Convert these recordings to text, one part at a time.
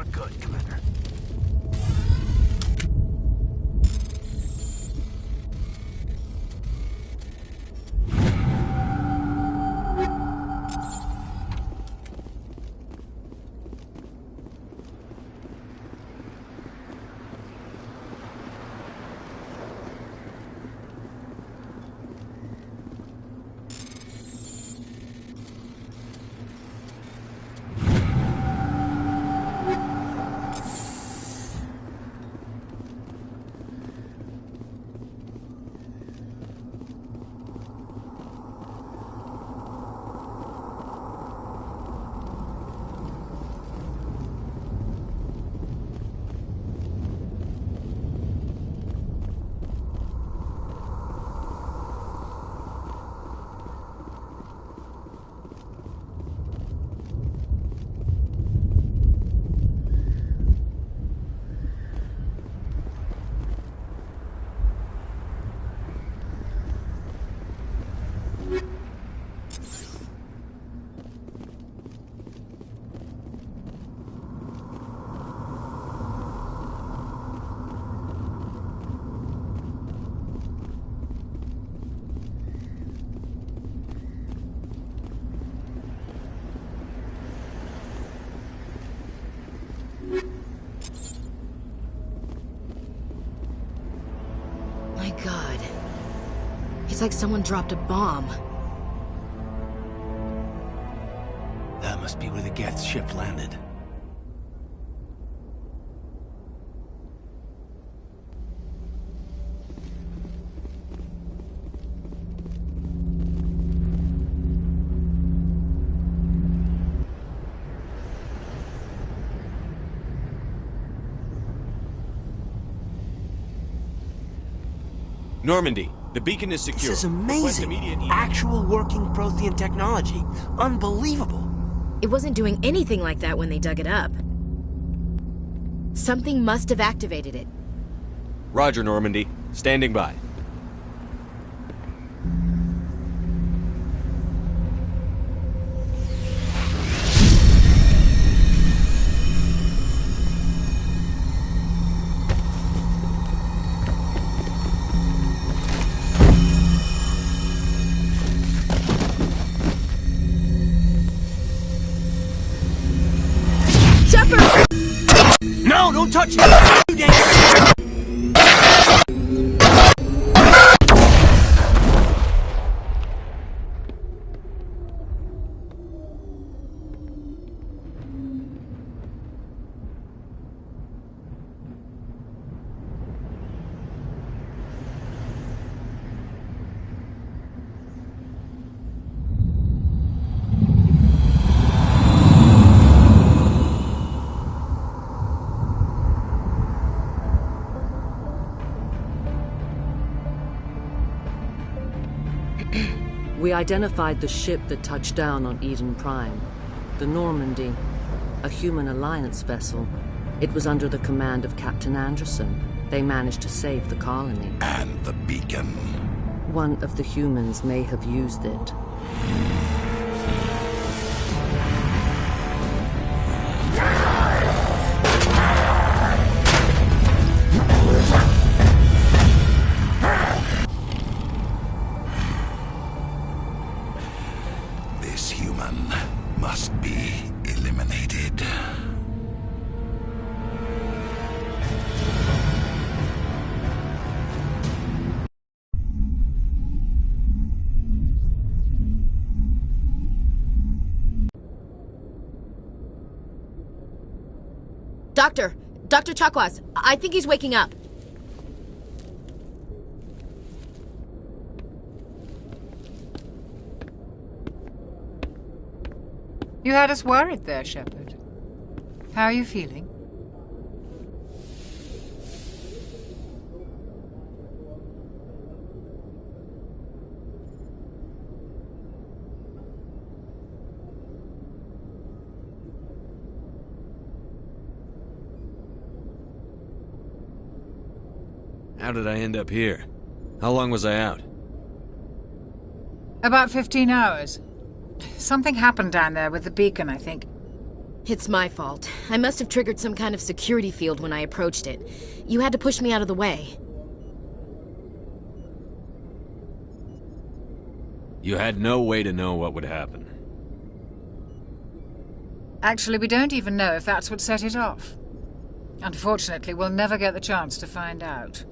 We're good, Commander. My God. It's like someone dropped a bomb. That must be where the Geth ship landed. Normandy, the beacon is secure. This is amazing. Actual working Prothean technology. Unbelievable. It wasn't doing anything like that when they dug it up. Something must have activated it. Roger, Normandy. Standing by. No, don't touch it! Too dangerous! We identified the ship that touched down on Eden Prime. The Normandy, a human alliance vessel. It was under the command of Captain Anderson. They managed to save the colony. And the beacon. One of the humans may have used it. This human must be eliminated. Dr. Chakwas, I think he's waking up. You had us worried there, Shepard. How are you feeling? How did I end up here? How long was I out? About 15 hours. Something happened down there with the beacon, I think. It's my fault. I must have triggered some kind of security field when I approached it. You had to push me out of the way. You had no way to know what would happen. Actually, we don't even know if that's what set it off. Unfortunately, we'll never get the chance to find out.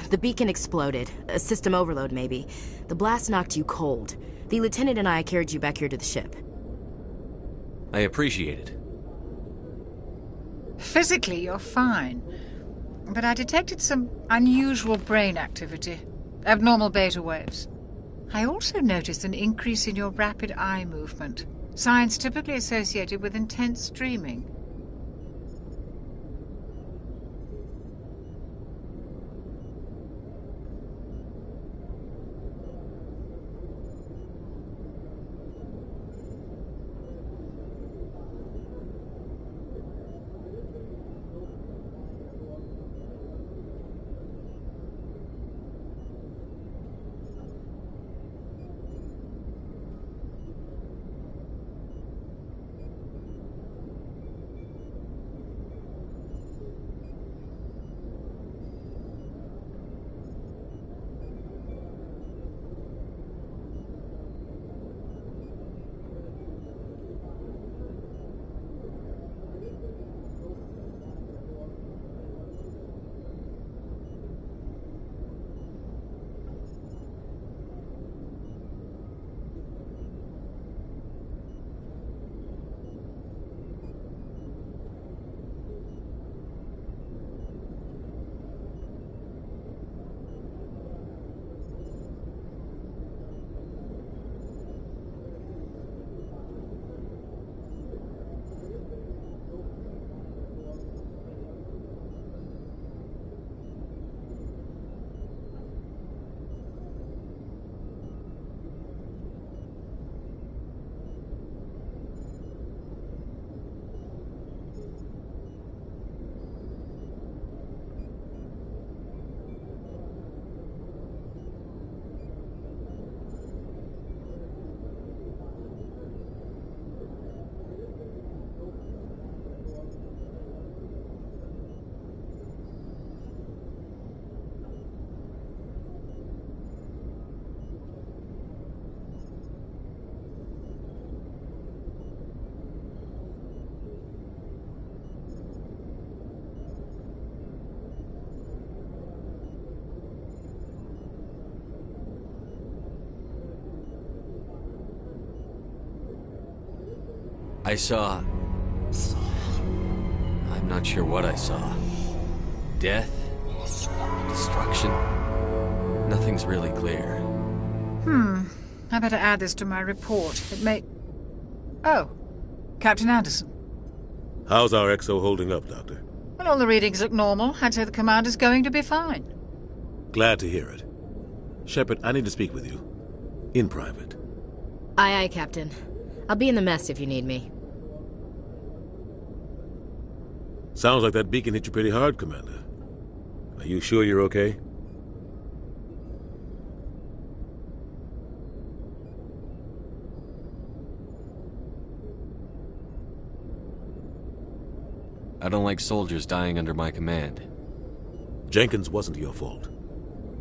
The beacon exploded. A system overload, maybe. The blast knocked you cold. The lieutenant and I carried you back here to the ship. I appreciate it. Physically, you're fine. But I detected some unusual brain activity. Abnormal beta waves. I also noticed an increase in your rapid eye movement. Signs typically associated with intense dreaming. I saw... I'm not sure what I saw. Death? Destruction? Nothing's really clear. I better add this to my report. It may... Oh, Captain Anderson. How's our XO holding up, Doctor? Well, all the readings look normal. I'd say the commander's going to be fine. Glad to hear it. Shepard, I need to speak with you. In private. Aye, aye, Captain. I'll be in the mess if you need me. Sounds like that beacon hit you pretty hard, Commander. Are you sure you're okay? I don't like soldiers dying under my command. Jenkins wasn't your fault.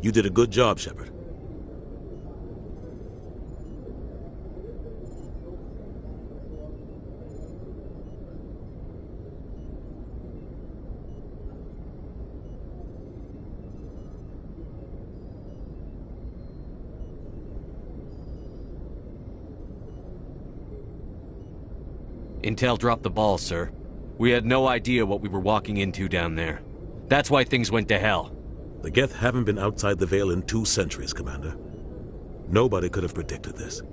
You did a good job, Shepard. Intel dropped the ball, sir. We had no idea what we were walking into down there. That's why things went to hell. The Geth haven't been outside the Veil in 2 centuries, Commander. Nobody could have predicted this.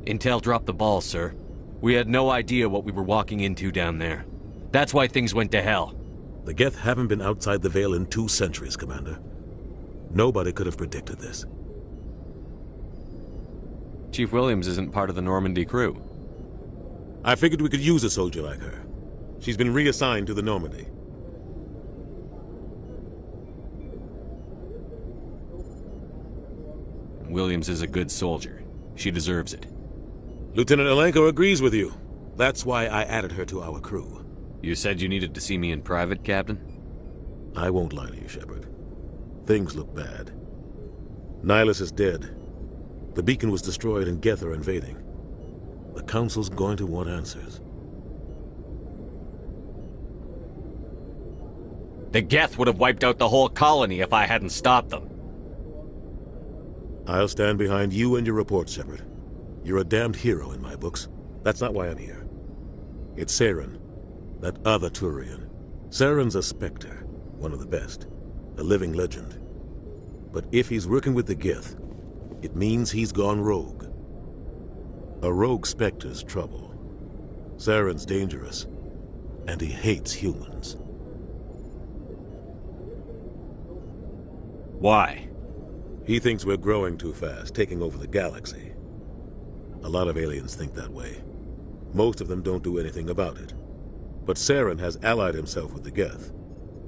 Intel dropped the ball, sir. We had no idea what we were walking into down there. That's why things went to hell. The Geth haven't been outside the Veil in 2 centuries, Commander. Nobody could have predicted this. Chief Williams isn't part of the Normandy crew. I figured we could use a soldier like her. She's been reassigned to the Normandy. Williams is a good soldier. She deserves it. Lieutenant Alenko agrees with you. That's why I added her to our crew. You said you needed to see me in private, Captain? I won't lie to you, Shepard. Things look bad. Nihilus is dead. The beacon was destroyed and Geth are invading. The Council's going to want answers. The Geth would have wiped out the whole colony if I hadn't stopped them. I'll stand behind you and your report, Shepard. You're a damned hero in my books. That's not why I'm here. It's Saren, that other Turian. Saren's a Spectre, one of the best, a living legend. But if he's working with the Geth, it means he's gone rogue. A rogue Spectre's trouble. Saren's dangerous, and he hates humans. Why? He thinks we're growing too fast, taking over the galaxy. A lot of aliens think that way. Most of them don't do anything about it. But Saren has allied himself with the Geth.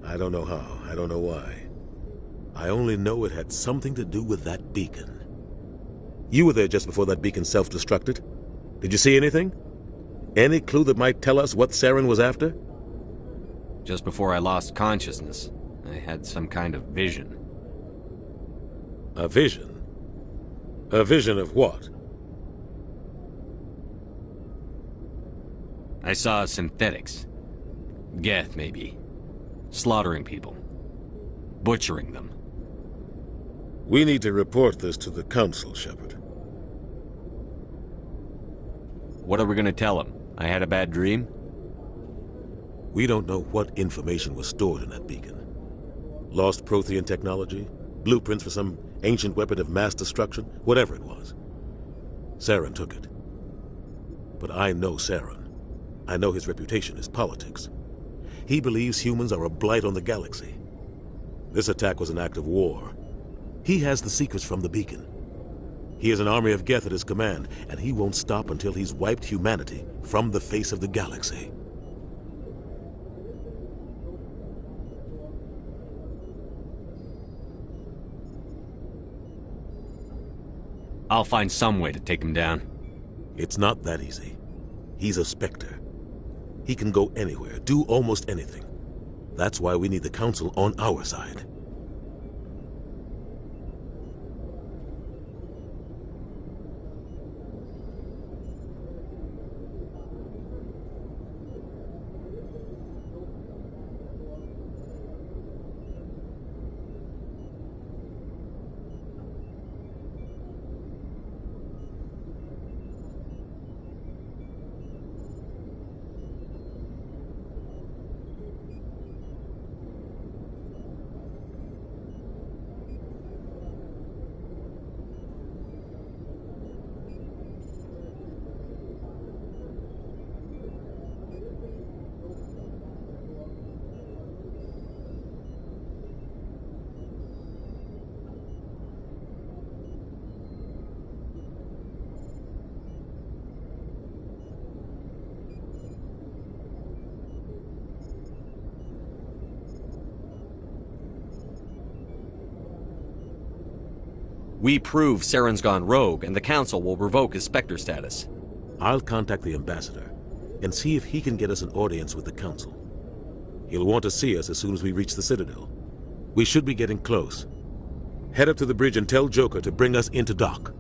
I don't know how, I don't know why. I only know it had something to do with that beacon. You were there just before that beacon self-destructed. Did you see anything? Any clue that might tell us what Saren was after? Just before I lost consciousness, I had some kind of vision. A vision? A vision of what? I saw synthetics. Geth, maybe. Slaughtering people. Butchering them. We need to report this to the Council, Shepard. What are we gonna tell them? I had a bad dream? We don't know what information was stored in that beacon. Lost Prothean technology? Blueprints for some ancient weapon of mass destruction? Whatever it was. Saren took it. But I know Saren. I know his reputation is politics. He believes humans are a blight on the galaxy. This attack was an act of war. He has the secrets from the beacon. He has an army of Geth at his command, and he won't stop until he's wiped humanity from the face of the galaxy. I'll find some way to take him down. It's not that easy. He's a Spectre. He can go anywhere, do almost anything. That's why we need the Council on our side. We prove Saren's gone rogue, and the Council will revoke his Spectre status. I'll contact the ambassador and see if he can get us an audience with the Council. He'll want to see us as soon as we reach the Citadel. We should be getting close. Head up to the bridge and tell Joker to bring us into dock.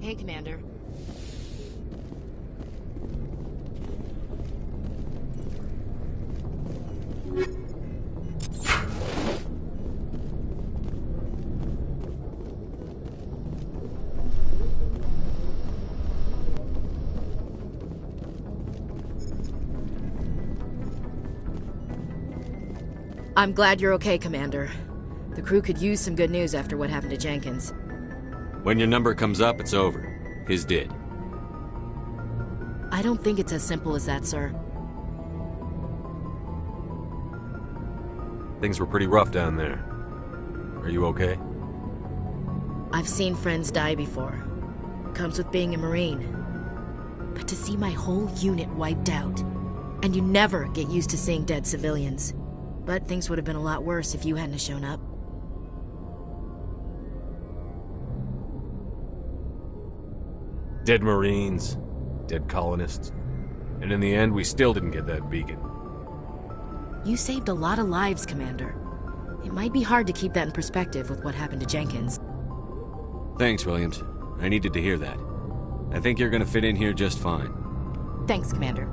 Hey, Commander. I'm glad you're okay, Commander. The crew could use some good news after what happened to Jenkins. When your number comes up, it's over. His did. I don't think it's as simple as that, sir. Things were pretty rough down there. Are you okay? I've seen friends die before. Comes with being a Marine. But to see my whole unit wiped out, and you never get used to seeing dead civilians. But things would have been a lot worse if you hadn't shown up. Dead Marines, dead colonists. And in the end, we still didn't get that beacon. You saved a lot of lives, Commander. It might be hard to keep that in perspective with what happened to Jenkins. Thanks, Williams. I needed to hear that. I think you're gonna fit in here just fine. Thanks, Commander.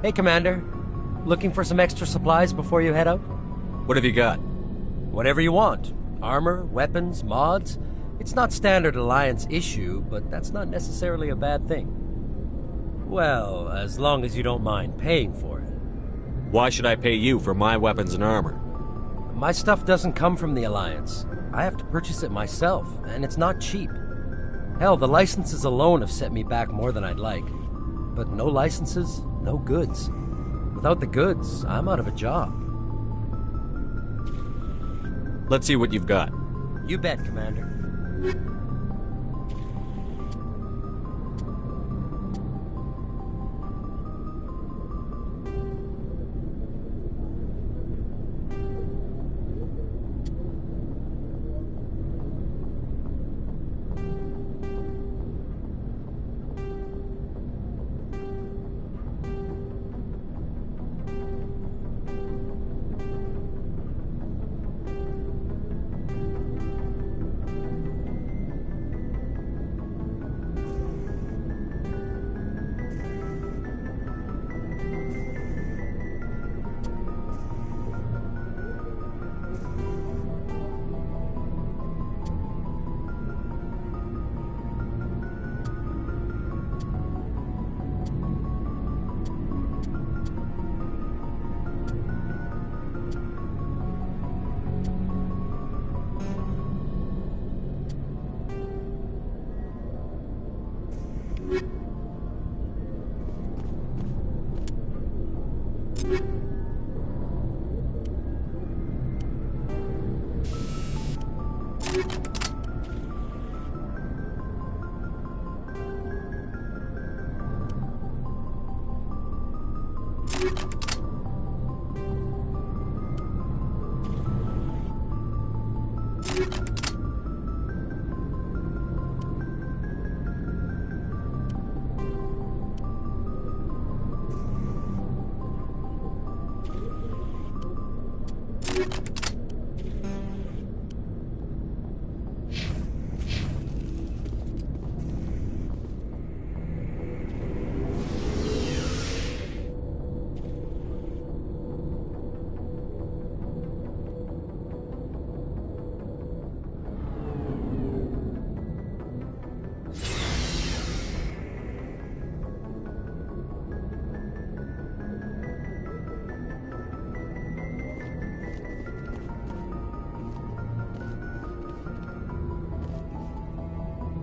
Hey, Commander. Looking for some extra supplies before you head out? What have you got? Whatever you want. Armor, weapons, mods. It's not standard Alliance issue, but that's not necessarily a bad thing. Well, as long as you don't mind paying for it. Why should I pay you for my weapons and armor? My stuff doesn't come from the Alliance. I have to purchase it myself, and it's not cheap. Hell, the licenses alone have set me back more than I'd like. But no licenses, no goods. Without the goods, I'm out of a job. Let's see what you've got. You bet, Commander.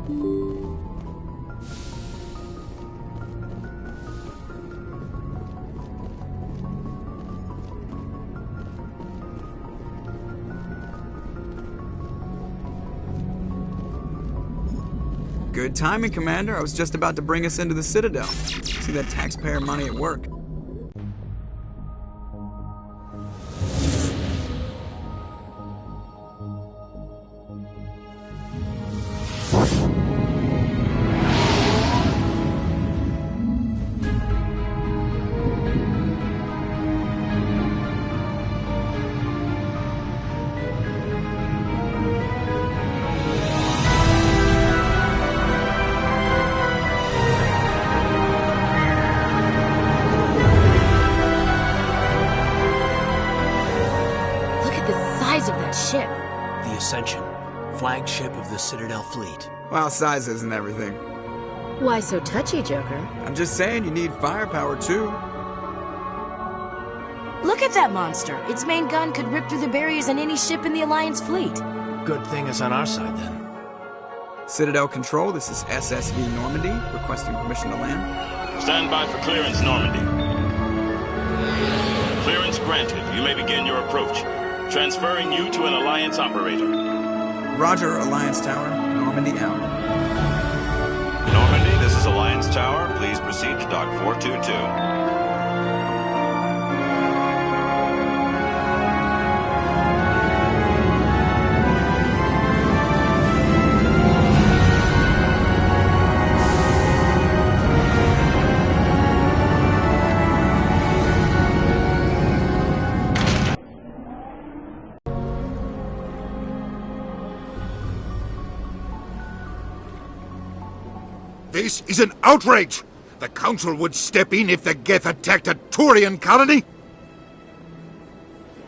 Good timing, Commander. I was just about to bring us into the Citadel. See that taxpayer money at work. Ship. The Ascension, flagship of the Citadel fleet. Well, size isn't everything. Why so touchy, Joker? I'm just saying you need firepower, too. Look at that monster. Its main gun could rip through the barriers in any ship in the Alliance fleet. Good thing it's on our side, then. Citadel Control, this is SSV Normandy, requesting permission to land. Stand by for clearance, Normandy. Clearance granted. You may begin your approach. Transferring you to an Alliance operator. Roger, Alliance Tower. Normandy out. Normandy, this is Alliance Tower. Please proceed to Dock 422. This is an outrage! The Council would step in if the Geth attacked a Turian colony?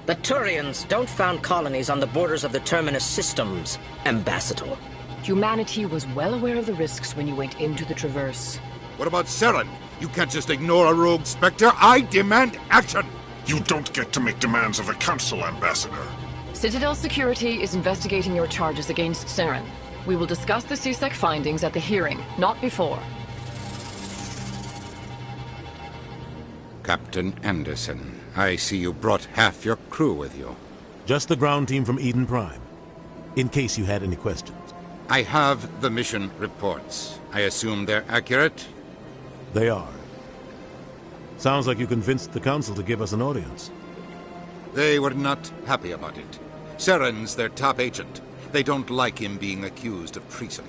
The Turians don't found colonies on the borders of the Terminus systems, Ambassador. Humanity was well aware of the risks when you went into the Traverse. What about Saren? You can't just ignore a rogue Spectre. I demand action! You don't get to make demands of the Council, Ambassador. Citadel Security is investigating your charges against Saren. We will discuss the CSEC findings at the hearing, not before. Captain Anderson, I see you brought half your crew with you. Just the ground team from Eden Prime, in case you had any questions. I have the mission reports. I assume they're accurate? They are. Sounds like you convinced the Council to give us an audience. They were not happy about it. Saren's their top agent. They don't like him being accused of treason.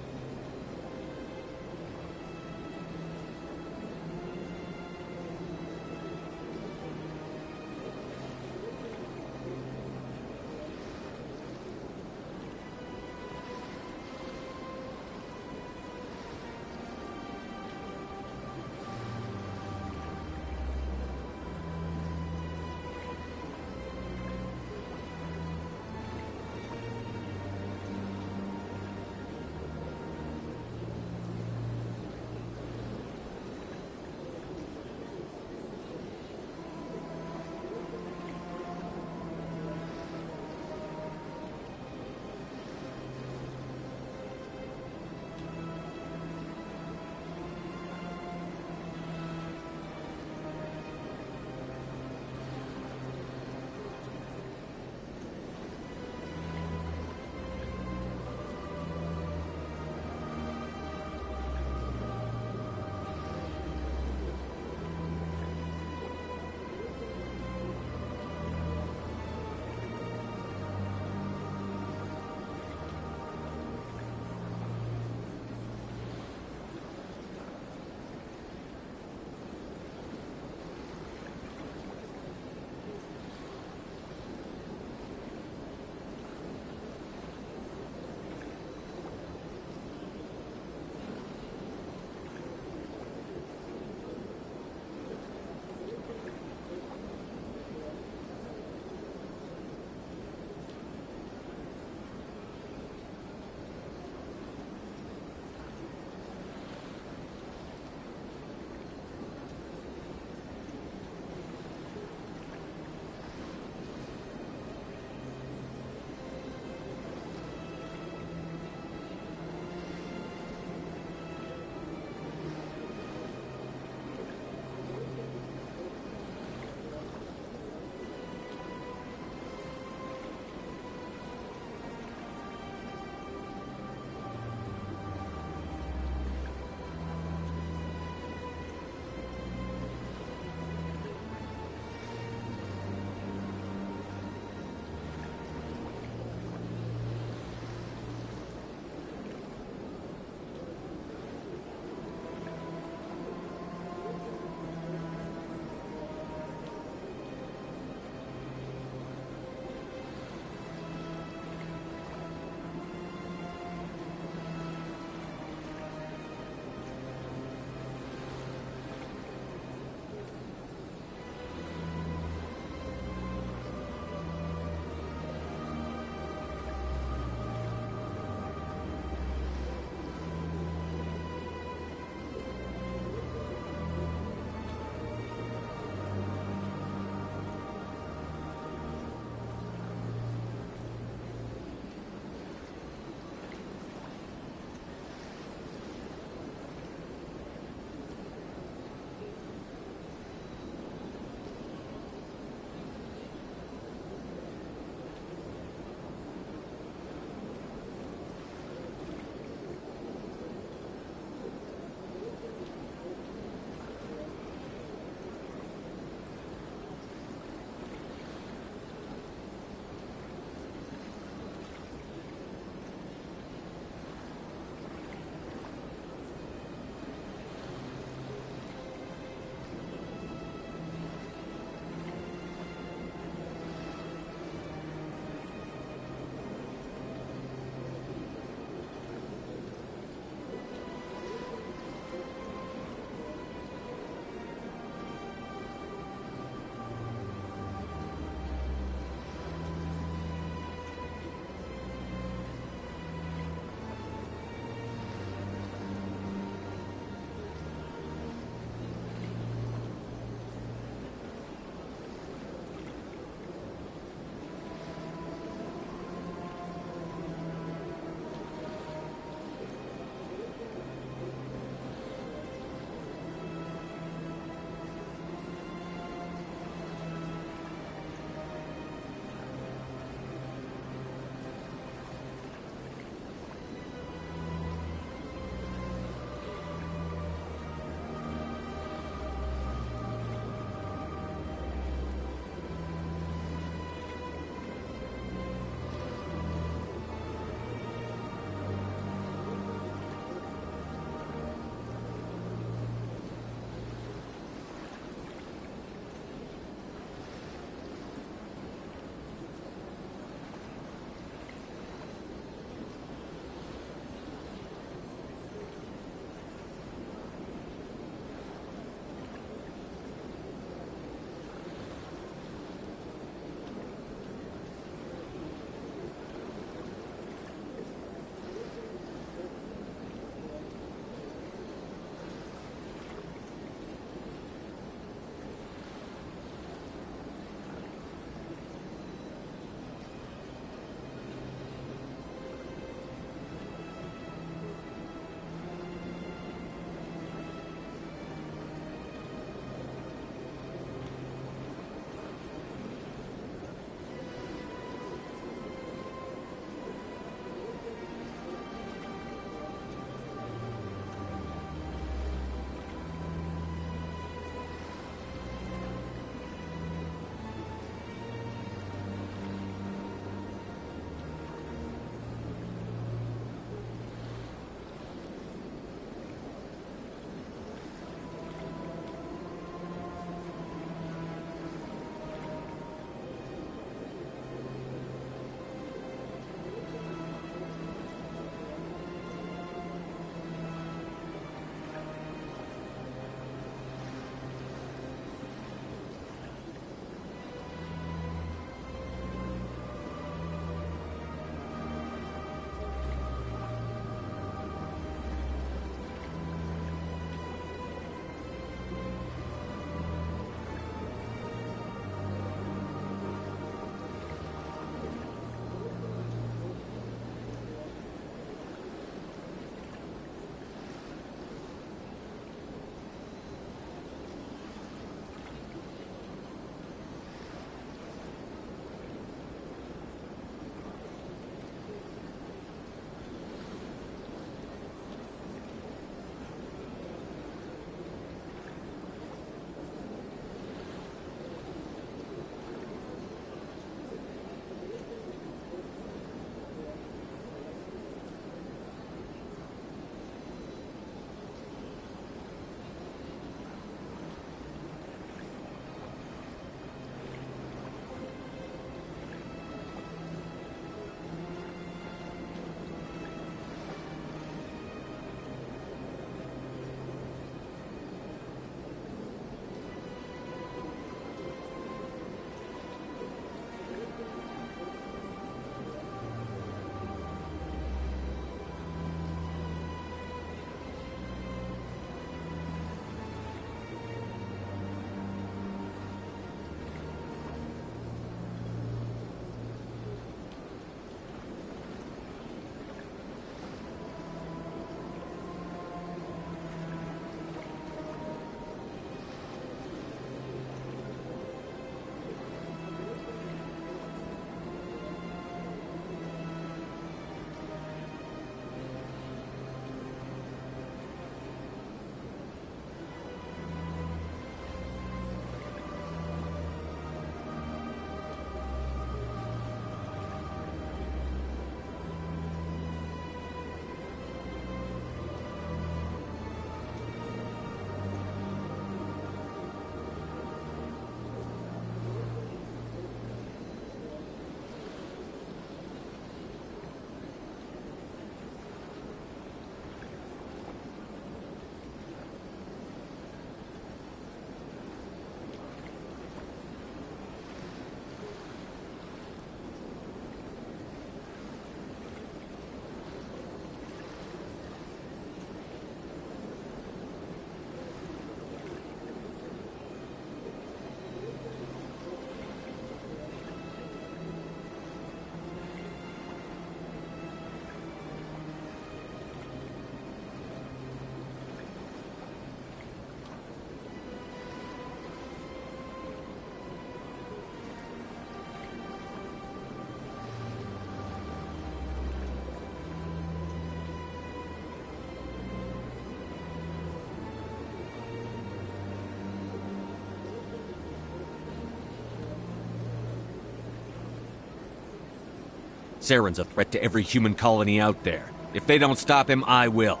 Saren's a threat to every human colony out there. If they don't stop him, I will.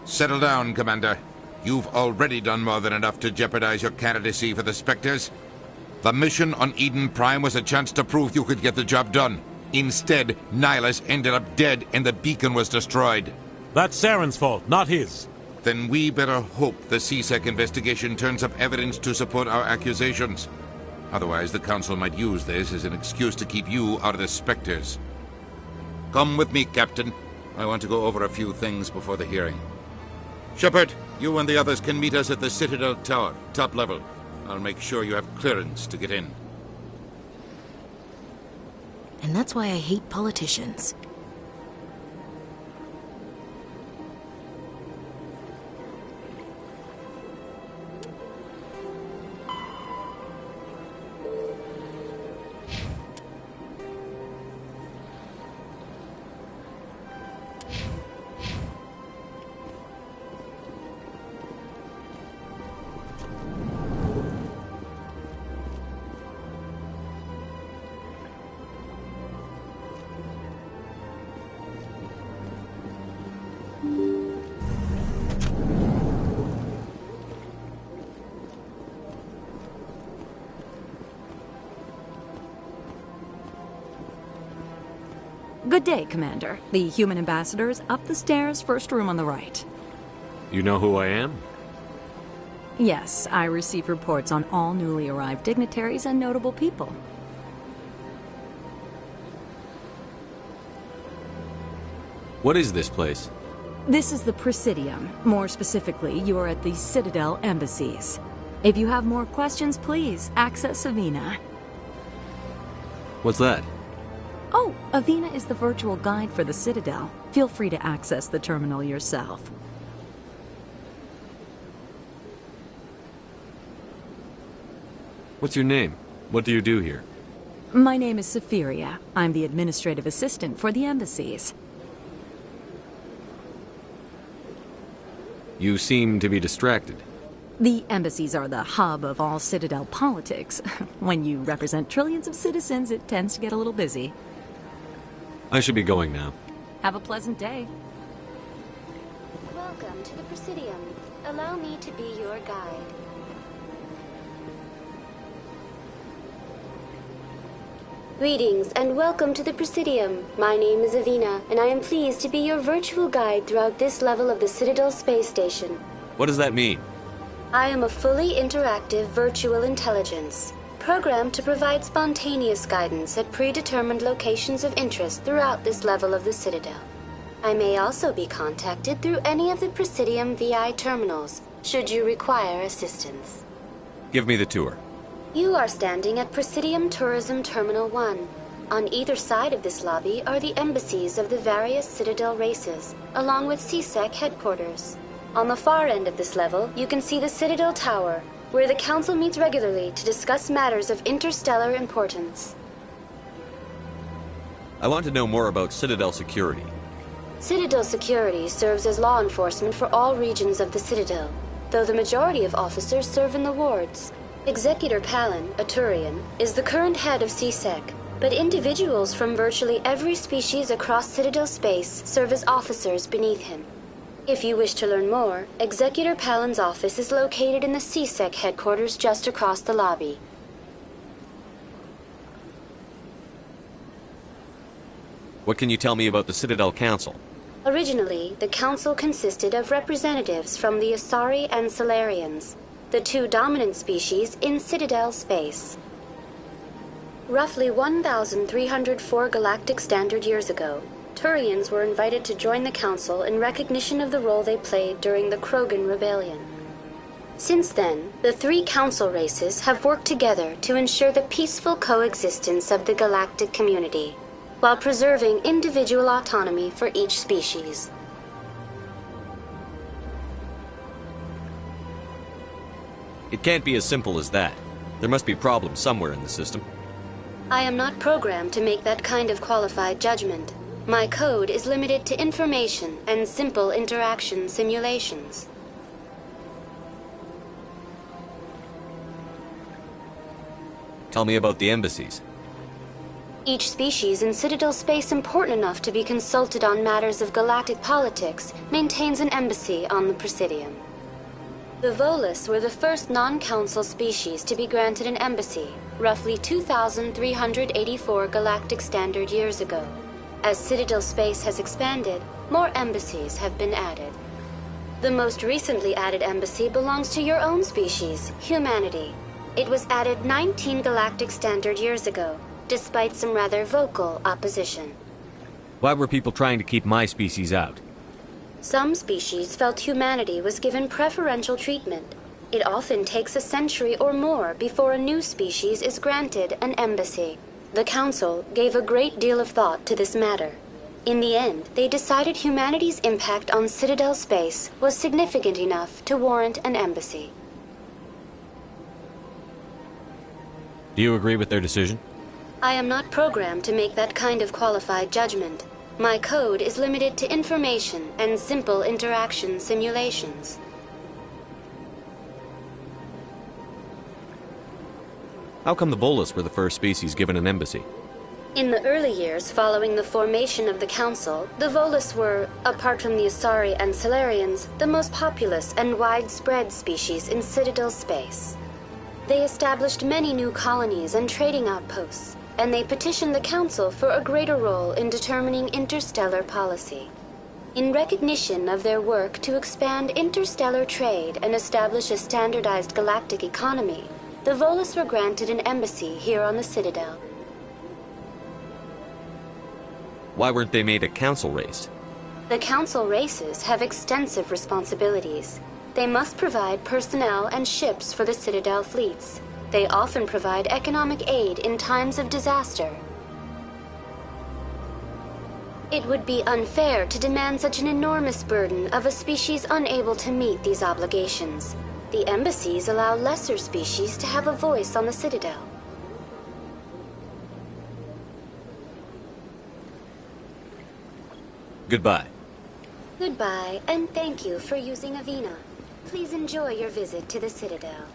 Settle down, Commander. You've already done more than enough to jeopardize your candidacy for the Spectres. The mission on Eden Prime was a chance to prove you could get the job done. Instead, Nihilus ended up dead and the beacon was destroyed. That's Saren's fault, not his. Then we better hope the CSEC investigation turns up evidence to support our accusations. Otherwise, the Council might use this as an excuse to keep you out of the Spectres. Come with me, Captain. I want to go over a few things before the hearing. Shepard, you and the others can meet us at the Citadel Tower, top level. I'll make sure you have clearance to get in. And that's why I hate politicians. Good day, Commander. The human ambassador is up the stairs, first room on the right. You know who I am? Yes, I receive reports on all newly arrived dignitaries and notable people. What is this place? This is the Presidium. More specifically, you are at the Citadel embassies. If you have more questions, please access Avina. What's that? Oh, Avina is the virtual guide for the Citadel. Feel free to access the terminal yourself. What's your name? What do you do here? My name is Safiria. I'm the administrative assistant for the embassies. You seem to be distracted. The embassies are the hub of all Citadel politics. When you represent trillions of citizens, it tends to get a little busy. I should be going now. Have a pleasant day. Welcome to the Presidium. Allow me to be your guide. Greetings and welcome to the Presidium. My name is Avina, and I am pleased to be your virtual guide throughout this level of the Citadel space station. What does that mean? I am a fully interactive virtual intelligence, programmed to provide spontaneous guidance at predetermined locations of interest throughout this level of the Citadel. I may also be contacted through any of the Presidium VI terminals, should you require assistance. Give me the tour. You are standing at Presidium Tourism Terminal 1. On either side of this lobby are the embassies of the various Citadel races, along with CSEC headquarters. On the far end of this level, you can see the Citadel Tower, where the Council meets regularly to discuss matters of interstellar importance. I want to know more about Citadel security. Citadel security serves as law enforcement for all regions of the Citadel, though the majority of officers serve in the wards. Executor Palin, a Turian, is the current head of CSEC, but individuals from virtually every species across Citadel space serve as officers beneath him. If you wish to learn more, Executor Palin's office is located in the CSEC headquarters just across the lobby. What can you tell me about the Citadel Council? Originally, the Council consisted of representatives from the Asari and Salarians, the two dominant species in Citadel space. Roughly 1,304 galactic standard years ago, Turians were invited to join the Council in recognition of the role they played during the Krogan Rebellion. Since then, the three Council races have worked together to ensure the peaceful coexistence of the galactic community, while preserving individual autonomy for each species. It can't be as simple as that. There must be problems somewhere in the system. I am not programmed to make that kind of qualified judgment. My code is limited to information and simple interaction simulations. Tell me about the embassies. Each species in Citadel space important enough to be consulted on matters of galactic politics maintains an embassy on the Presidium. The Volus were the first non-council species to be granted an embassy, roughly 2,384 galactic standard years ago. As Citadel space has expanded, more embassies have been added. The most recently added embassy belongs to your own species, humanity. It was added 19 galactic standard years ago, despite some rather vocal opposition. Why were people trying to keep my species out? Some species felt humanity was given preferential treatment. It often takes a century or more before a new species is granted an embassy. The Council gave a great deal of thought to this matter. In the end, they decided humanity's impact on Citadel space was significant enough to warrant an embassy. Do you agree with their decision? I am not programmed to make that kind of qualified judgment. My code is limited to information and simple interaction simulations. How come the Volus were the first species given an embassy? In the early years following the formation of the Council, the Volus were, apart from the Asari and Salarians, the most populous and widespread species in Citadel space. They established many new colonies and trading outposts, and they petitioned the Council for a greater role in determining interstellar policy. In recognition of their work to expand interstellar trade and establish a standardized galactic economy, the Volus were granted an embassy here on the Citadel. Why weren't they made a council race? The Council races have extensive responsibilities. They must provide personnel and ships for the Citadel fleets. They often provide economic aid in times of disaster. It would be unfair to demand such an enormous burden of a species unable to meet these obligations. The embassies allow lesser species to have a voice on the Citadel. Goodbye. Goodbye, and thank you for using Avina. Please enjoy your visit to the Citadel.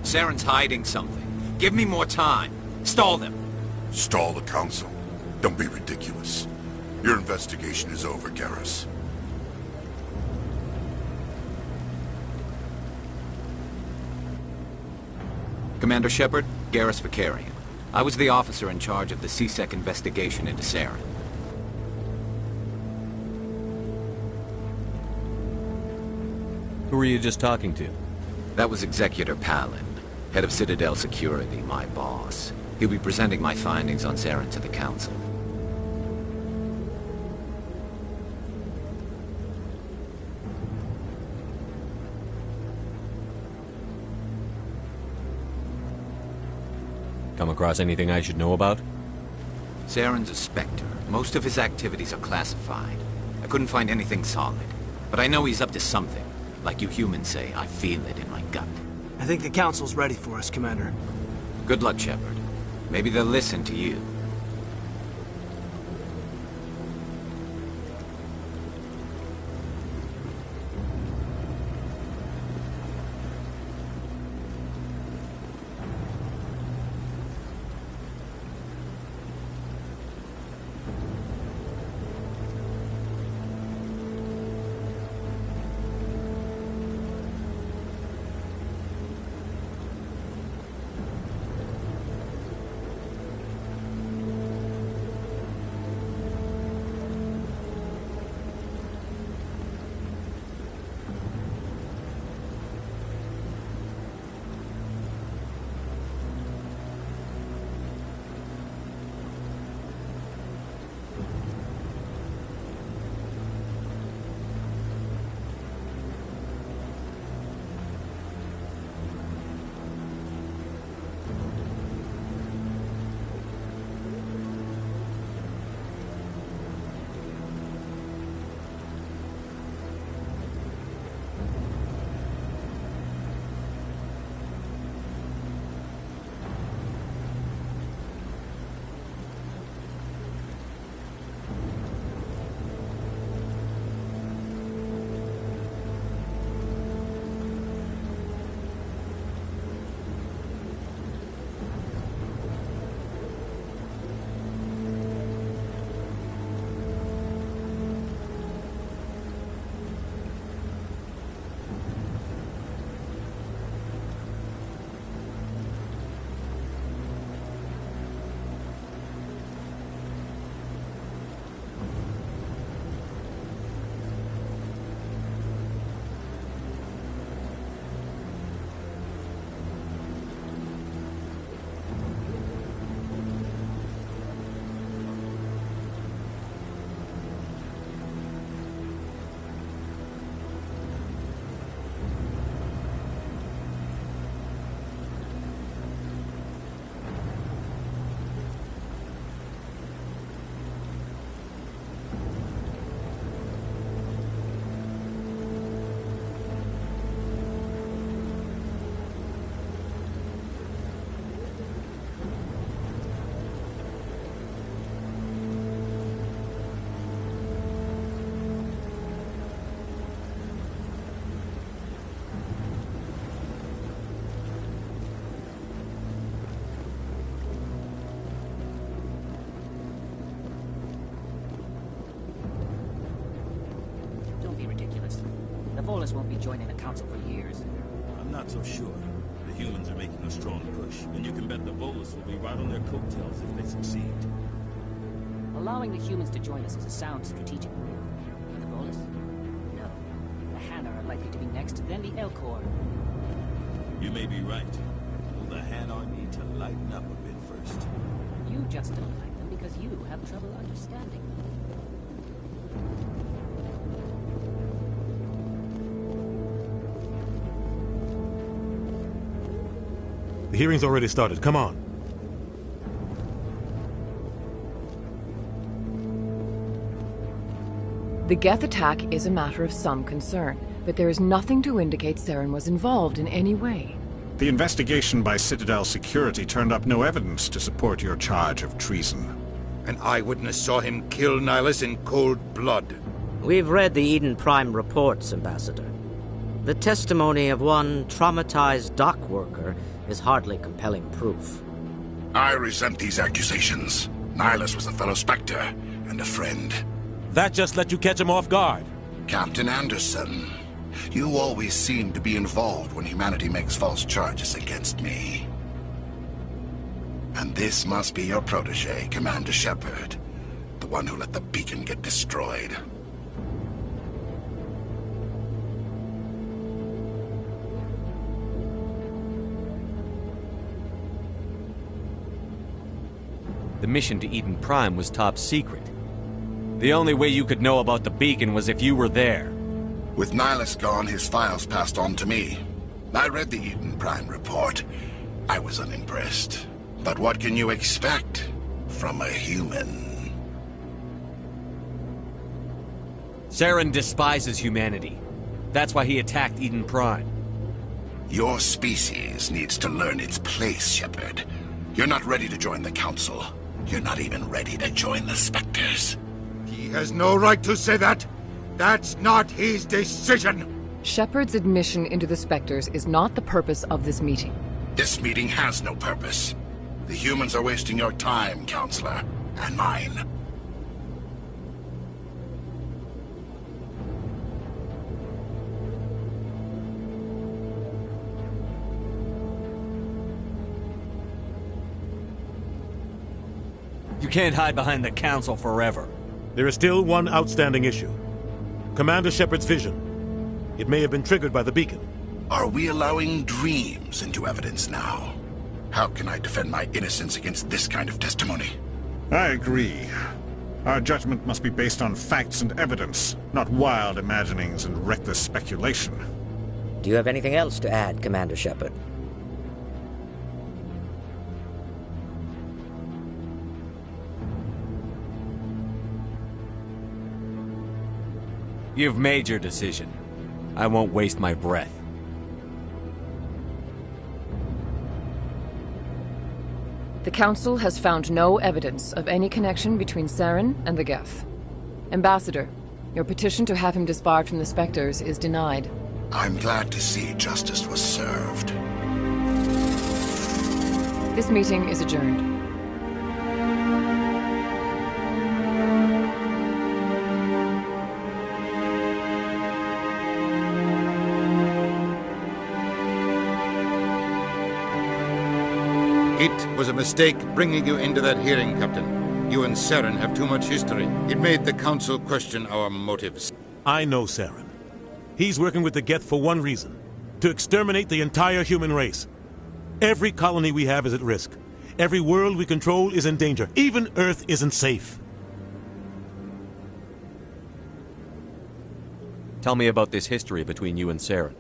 Saren's hiding something. Give me more time. Stall them. Stall the Council? Don't be ridiculous. Your investigation is over, Garrus. Commander Shepard, Garrus Vakarian. I was the officer in charge of the C-Sec investigation into Saren. Who were you just talking to? That was Executor Palin, head of Citadel Security, my boss. He'll be presenting my findings on Saren to the Council. Come across anything I should know about? Saren's a Spectre. Most of his activities are classified. I couldn't find anything solid. But I know he's up to something. Like you humans say, I feel it in my gut. I think the Council's ready for us, Commander. Good luck, Shepard. Maybe they'll listen to you. Volus won't be joining the Council for years. I'm not so sure. The humans are making a strong push, and you can bet the Volus will be right on their coattails if they succeed. Allowing the humans to join us is a sound strategic move. And the Volus? No. The Hanna are likely to be next, then the Elcor. You may be right. Will the Hanar need to lighten up a bit first? You just don't like them because you have trouble understanding them. The hearing's already started. Come on. The Geth attack is a matter of some concern, but there is nothing to indicate Saren was involved in any way. The investigation by Citadel Security turned up no evidence to support your charge of treason. An eyewitness saw him kill Nihilus in cold blood. We've read the Eden Prime reports, Ambassador. The testimony of one traumatized dock worker is hardly compelling proof. I resent these accusations. Nihilus was a fellow Spectre and a friend. That just let you catch him off guard. Captain Anderson, you always seem to be involved when humanity makes false charges against me. And this must be your protege, Commander Shepard, the one who let the beacon get destroyed. The mission to Eden Prime was top secret. The only way you could know about the beacon was if you were there. With Nihilus gone, his files passed on to me. I read the Eden Prime report. I was unimpressed. But what can you expect from a human? Saren despises humanity. That's why he attacked Eden Prime. Your species needs to learn its place, Shepard. You're not ready to join the Council. You're not even ready to join the Spectres. He has no right to say that. That's not his decision. Shepard's admission into the Spectres is not the purpose of this meeting. This meeting has no purpose. The humans are wasting your time, Counselor, and mine. You can't hide behind the Council forever. There is still one outstanding issue. Commander Shepard's vision. It may have been triggered by the beacon. Are we allowing dreams into evidence now? How can I defend my innocence against this kind of testimony? I agree. Our judgment must be based on facts and evidence, not wild imaginings and reckless speculation. Do you have anything else to add, Commander Shepard? You've made your decision. I won't waste my breath. The Council has found no evidence of any connection between Saren and the Geth. Ambassador, your petition to have him disbarred from the Spectres is denied. I'm glad to see justice was served. This meeting is adjourned. It was a mistake bringing you into that hearing, Captain. You and Saren have too much history. It made the Council question our motives. I know Saren. He's working with the Geth for one reason. To exterminate the entire human race. Every colony we have is at risk. Every world we control is in danger. Even Earth isn't safe. Tell me about this history between you and Saren.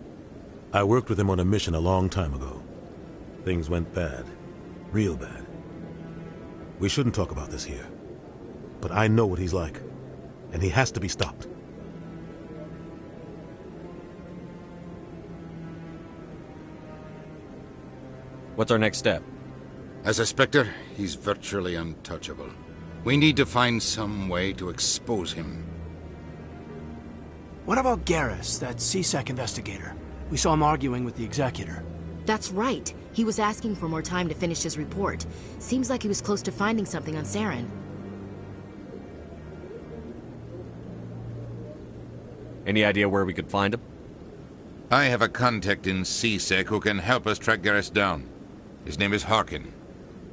I worked with him on a mission a long time ago. Things went bad. Real bad. We shouldn't talk about this here. But I know what he's like. And he has to be stopped. What's our next step? As a Spectre, he's virtually untouchable. We need to find some way to expose him. What about Garrus, that C-Sec investigator? We saw him arguing with the Executor. That's right. He was asking for more time to finish his report. Seems like he was close to finding something on Saren. Any idea where we could find him? I have a contact in C-Sec who can help us track Garrus down. His name is Harkin.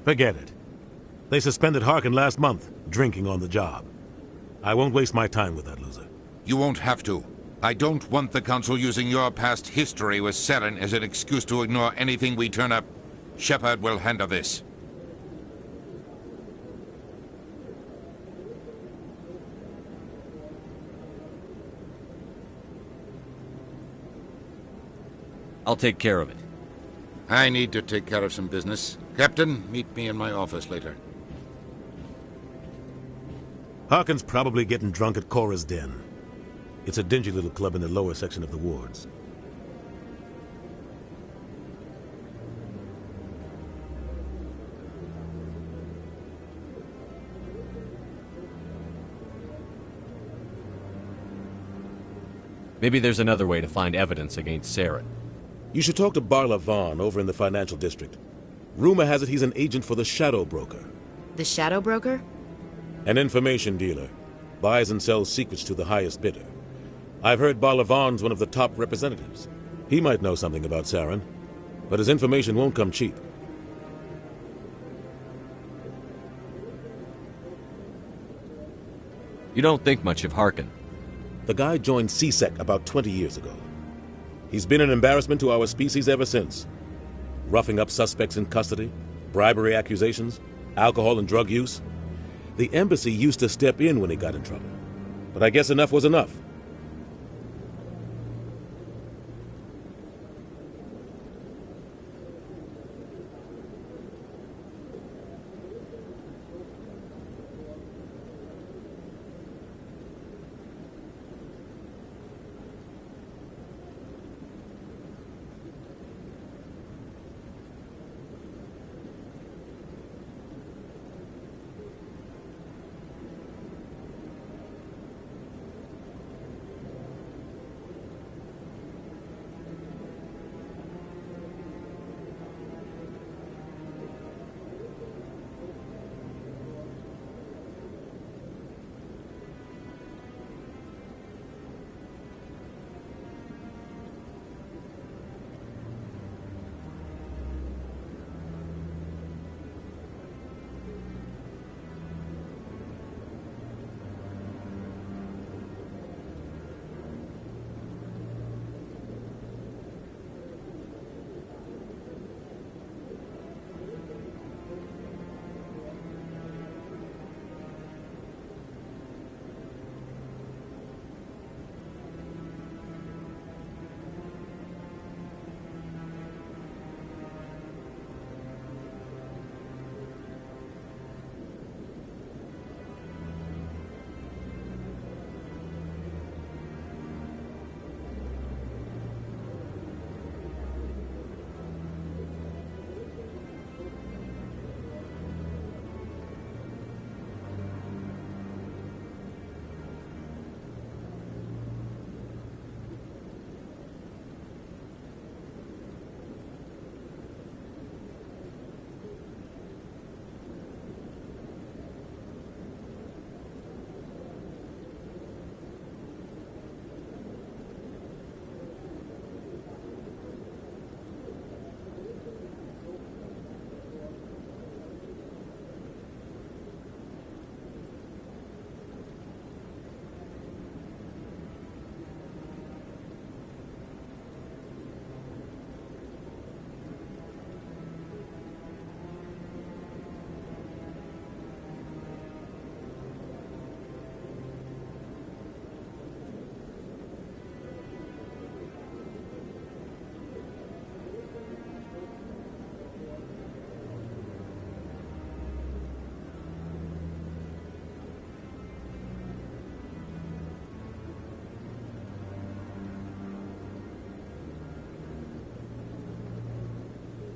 Forget it. They suspended Harkin last month, drinking on the job. I won't waste my time with that loser. You won't have to. I don't want the Council using your past history with Saren as an excuse to ignore anything we turn up. Shepard will handle this. I'll take care of it. I need to take care of some business. Captain, meet me in my office later. Harkin's probably getting drunk at Cora's Den. It's a dingy little club in the lower section of the wards. Maybe there's another way to find evidence against Saren. You should talk to Barla Vaughn over in the financial district. Rumor has it he's an agent for the Shadow Broker. The Shadow Broker? An information dealer. Buys and sells secrets to the highest bidder. I've heard Barla Vaughn's one of the top representatives. He might know something about Saren, but his information won't come cheap. You don't think much of Harkin? The guy joined C-Sec about 20 years ago. He's been an embarrassment to our species ever since. Roughing up suspects in custody, bribery accusations, alcohol and drug use. The embassy used to step in when he got in trouble. But I guess enough was enough.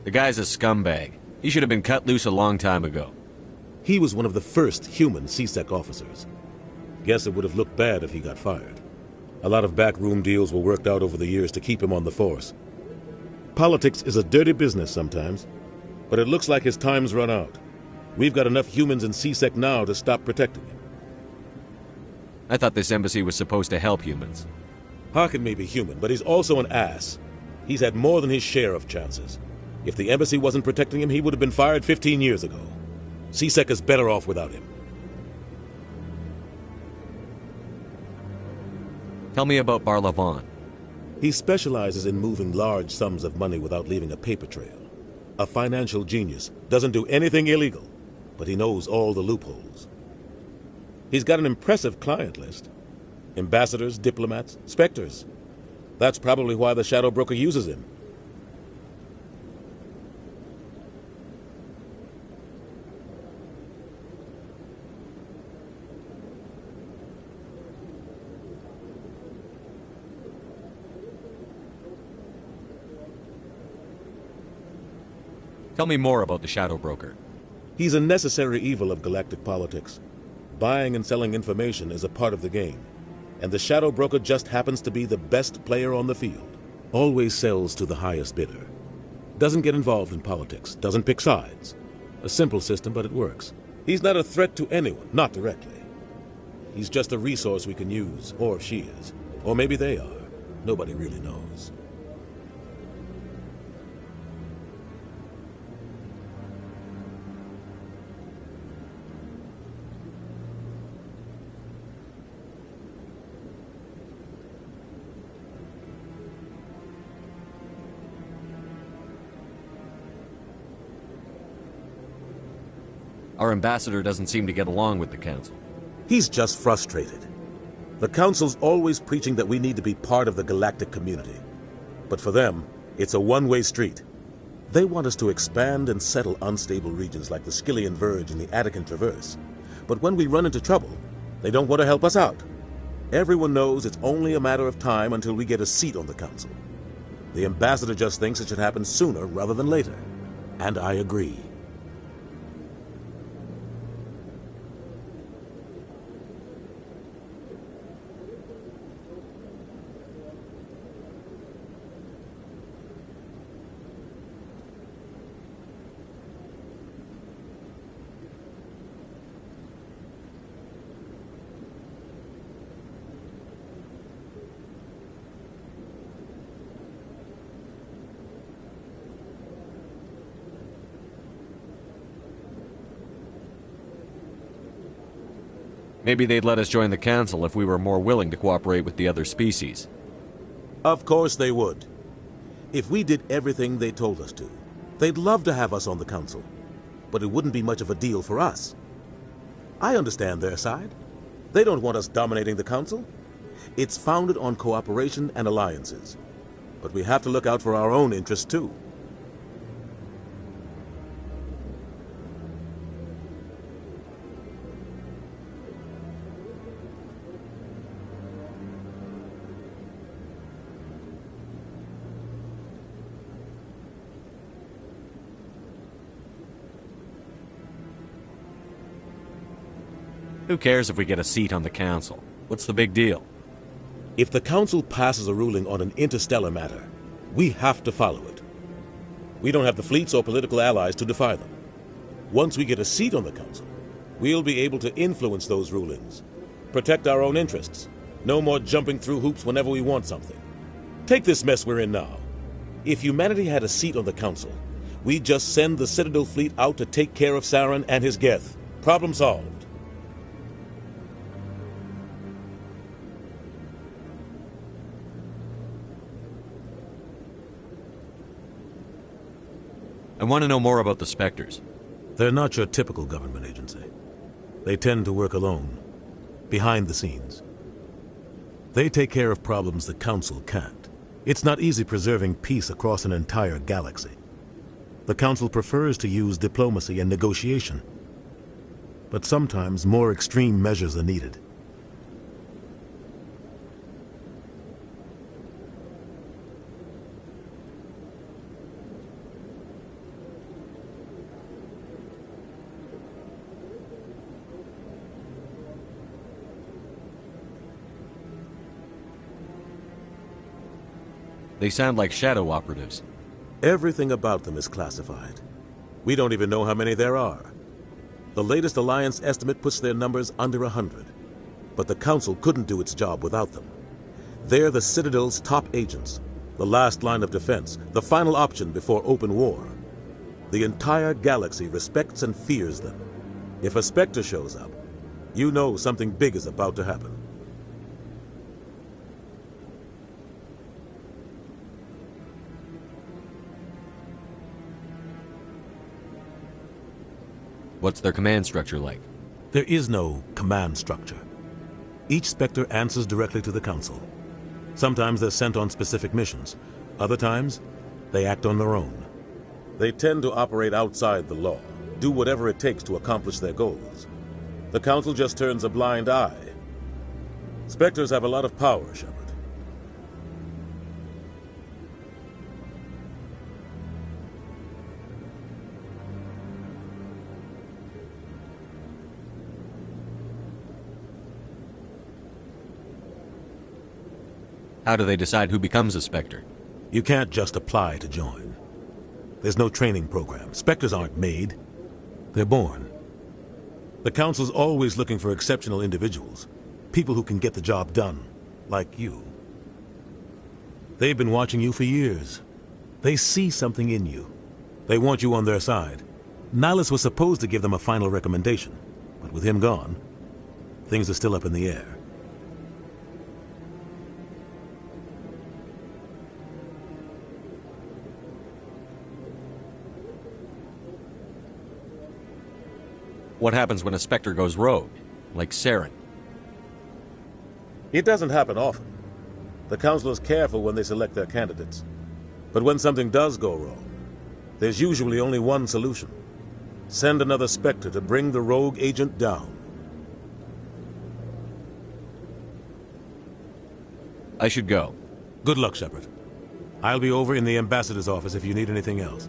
The guy's a scumbag. He should have been cut loose a long time ago. He was one of the first human C-Sec officers. Guess it would have looked bad if he got fired. A lot of backroom deals were worked out over the years to keep him on the force. Politics is a dirty business sometimes, but it looks like his time's run out. We've got enough humans in C-Sec now to stop protecting him. I thought this embassy was supposed to help humans. Harkin may be human, but he's also an ass. He's had more than his share of chances. If the embassy wasn't protecting him, he would have been fired 15 years ago. C-Sec is better off without him. Tell me about Barlavon. He specializes in moving large sums of money without leaving a paper trail. A financial genius, doesn't do anything illegal, but he knows all the loopholes. He's got an impressive client list. Ambassadors, diplomats, specters. That's probably why the Shadow Broker uses him. Tell me more about the Shadow Broker. He's a necessary evil of galactic politics. Buying and selling information is a part of the game, and the Shadow Broker just happens to be the best player on the field. Always sells to the highest bidder. Doesn't get involved in politics, doesn't pick sides. A simple system, but it works. He's not a threat to anyone, not directly. He's just a resource we can use, or she is. Or maybe they are. Nobody really knows. Our ambassador doesn't seem to get along with the Council. He's just frustrated. The Council's always preaching that we need to be part of the galactic community. But for them, it's a one-way street. They want us to expand and settle unstable regions like the Skyllian Verge and the Attican Traverse. But when we run into trouble, they don't want to help us out. Everyone knows it's only a matter of time until we get a seat on the Council. The ambassador just thinks it should happen sooner rather than later. And I agree. Maybe they'd let us join the Council if we were more willing to cooperate with the other species. Of course they would. If we did everything they told us to, they'd love to have us on the Council. But it wouldn't be much of a deal for us. I understand their side. They don't want us dominating the Council. It's founded on cooperation and alliances. But we have to look out for our own interests, too. Who cares if we get a seat on the Council? What's the big deal? If the Council passes a ruling on an interstellar matter, we have to follow it. We don't have the fleets or political allies to defy them. Once we get a seat on the Council, we'll be able to influence those rulings, protect our own interests. No more jumping through hoops whenever we want something. Take this mess we're in now. If humanity had a seat on the Council, we'd just send the Citadel fleet out to take care of Saren and his Geth. Problem solved. I want to know more about the Spectres. They're not your typical government agency. They tend to work alone, behind the scenes. They take care of problems the Council can't. It's not easy preserving peace across an entire galaxy. The Council prefers to use diplomacy and negotiation. But sometimes more extreme measures are needed. They sound like shadow operatives. Everything about them is classified. We don't even know how many there are. The latest Alliance estimate puts their numbers under 100. But the Council couldn't do its job without them. They're the Citadel's top agents, the last line of defense, the final option before open war. The entire galaxy respects and fears them. If a Spectre shows up, you know something big is about to happen. What's their command structure like? There is no command structure. Each Spectre answers directly to the Council. Sometimes they're sent on specific missions. Other times, they act on their own. They tend to operate outside the law, do whatever it takes to accomplish their goals. The Council just turns a blind eye. Spectres have a lot of power, Shepard. How do they decide who becomes a Spectre? You can't just apply to join. There's no training program. Spectres aren't made. They're born. The Council's always looking for exceptional individuals. People who can get the job done. Like you. They've been watching you for years. They see something in you. They want you on their side. Nihilus was supposed to give them a final recommendation. But with him gone, things are still up in the air. What happens when a Spectre goes rogue, like Saren? It doesn't happen often. The Council is careful when they select their candidates. But when something does go wrong, there's usually only one solution. Send another Spectre to bring the rogue agent down. I should go. Good luck, Shepard. I'll be over in the Ambassador's office if you need anything else.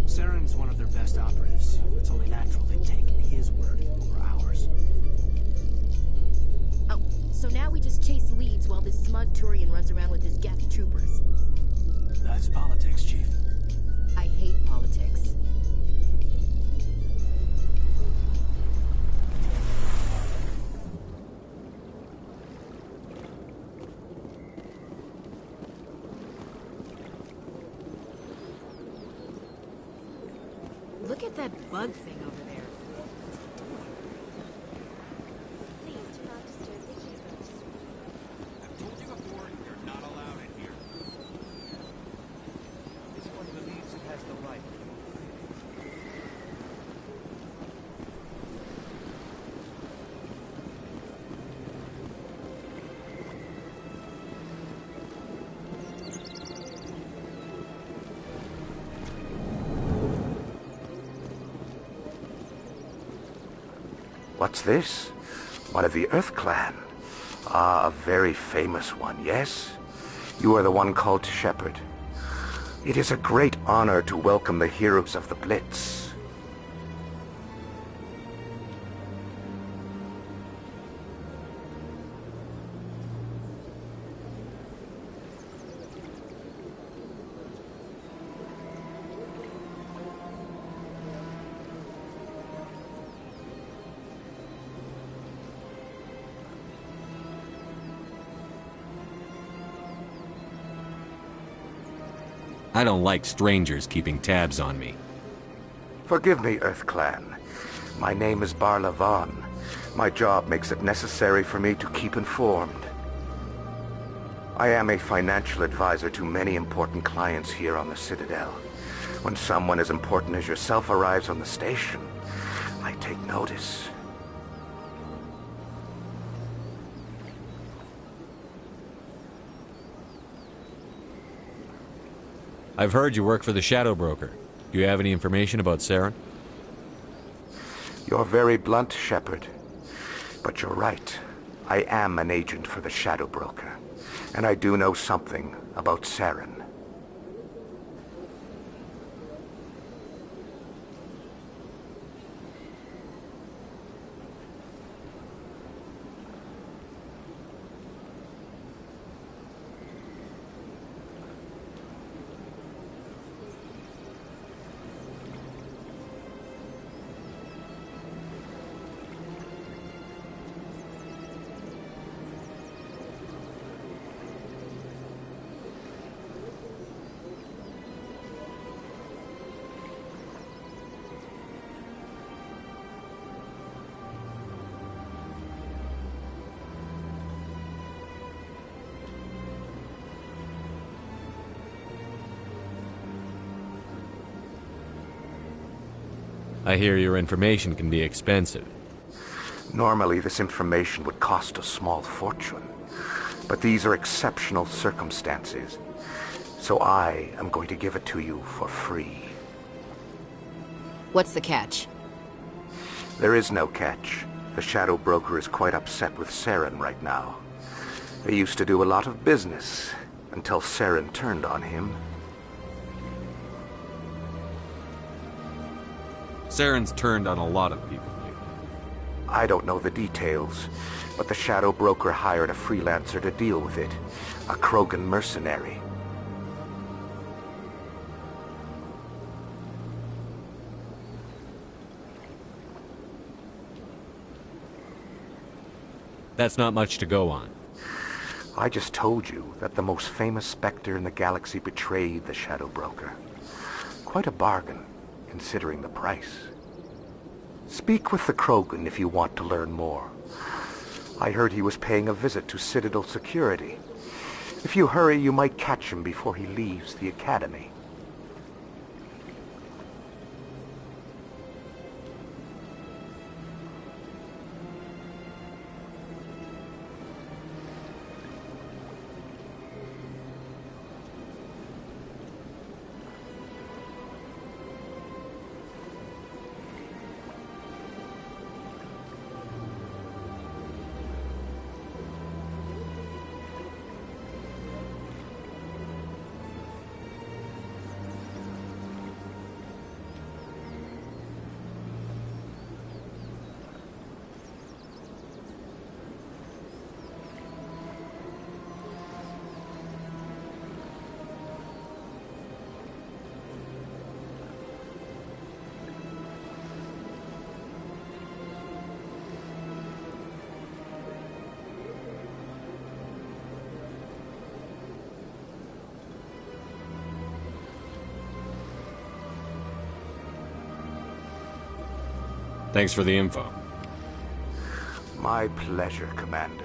Saren's one of their best operatives. It's only natural they take his word over ours. Oh, so now we just chase leads while this smug Turian runs around with his Geth troopers. That's politics, Chief. I hate politics. Look at that bug thing over there. Please do not disturb the heroes. I've told you before, you're not allowed in here. This one believes it has the right. What's this? One of the Earth Clan. Ah, a very famous one, yes? You are the one called Shepard. It is a great honor to welcome the heroes of the Blitz. I don't like strangers keeping tabs on me. Forgive me, EarthClan. My name is Barla Vaughn. My job makes it necessary for me to keep informed. I am a financial advisor to many important clients here on the Citadel. When someone as important as yourself arrives on the station, I take notice. I've heard you work for the Shadow Broker. Do you have any information about Saren? You're very blunt, Shepard. But you're right. I am an agent for the Shadow Broker. And I do know something about Saren. I hear your information can be expensive. Normally, this information would cost a small fortune. But these are exceptional circumstances. So I am going to give it to you for free. What's the catch? There is no catch. The Shadow Broker is quite upset with Saren right now. They used to do a lot of business, until Saren turned on him. Saren's turned on a lot of people lately. I don't know the details, but the Shadow Broker hired a freelancer to deal with it. A Krogan mercenary. That's not much to go on. I just told you that the most famous Spectre in the galaxy betrayed the Shadow Broker. Quite a bargain, considering the price. Speak with the Krogan if you want to learn more. I heard he was paying a visit to Citadel security. If you hurry, you might catch him before he leaves the Academy. Thanks for the info. My pleasure, Commander.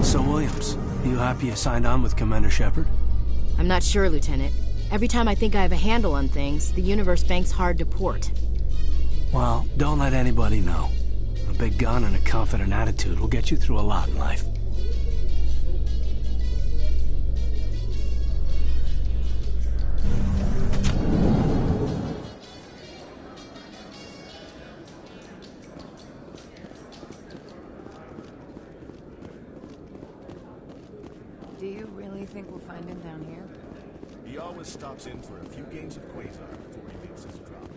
So, Williams, you happy you signed on with Commander Shepard? I'm not sure, Lieutenant. Every time I think I have a handle on things, the Universe Bank's hard to port. Well, don't let anybody know. A big gun and a confident attitude will get you through a lot in life. Do you really think we'll find him down here? He always stops in for a few games of Quasar before he makes his drop.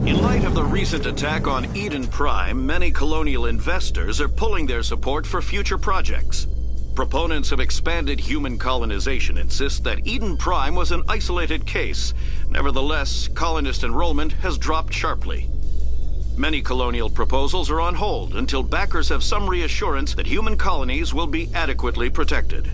In light of the recent attack on Eden Prime, many colonial investors are pulling their support for future projects. Proponents of expanded human colonization insist that Eden Prime was an isolated case. Nevertheless, colonist enrollment has dropped sharply. Many colonial proposals are on hold until backers have some reassurance that human colonies will be adequately protected.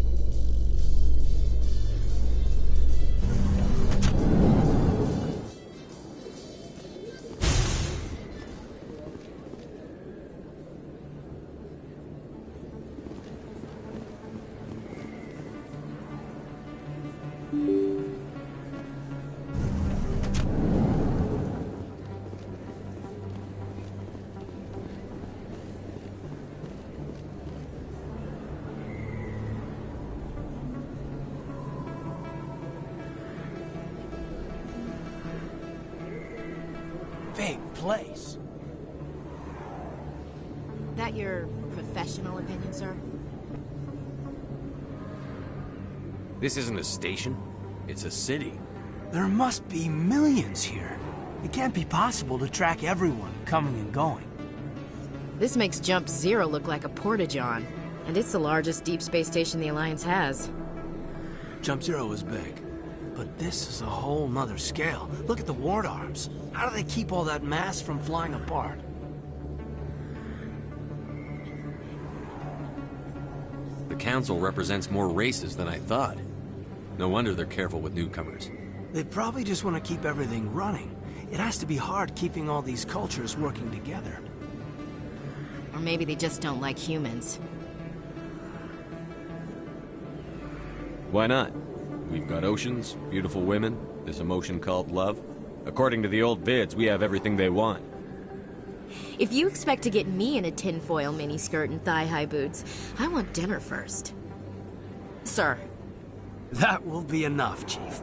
Big place. That your professional opinion, sir? This isn't a station. It's a city. There must be millions here. It can't be possible to track everyone coming and going. This makes Jump Zero look like a porta-john, and it's the largest deep space station the Alliance has. Jump Zero is big, but this is a whole nother scale. Look at the ward arms. How do they keep all that mass from flying apart? The Council represents more races than I thought. No wonder they're careful with newcomers. They probably just want to keep everything running. It has to be hard keeping all these cultures working together. Or maybe they just don't like humans. Why not? We've got oceans, beautiful women, this emotion called love. According to the old vids, we have everything they want. If you expect to get me in a tinfoil miniskirt and thigh-high boots, I want dinner first. Sir. That will be enough, Chief.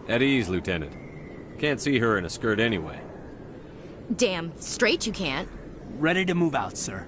At ease, Lieutenant. Can't see her in a skirt anyway. Damn straight you can't. Ready to move out, sir.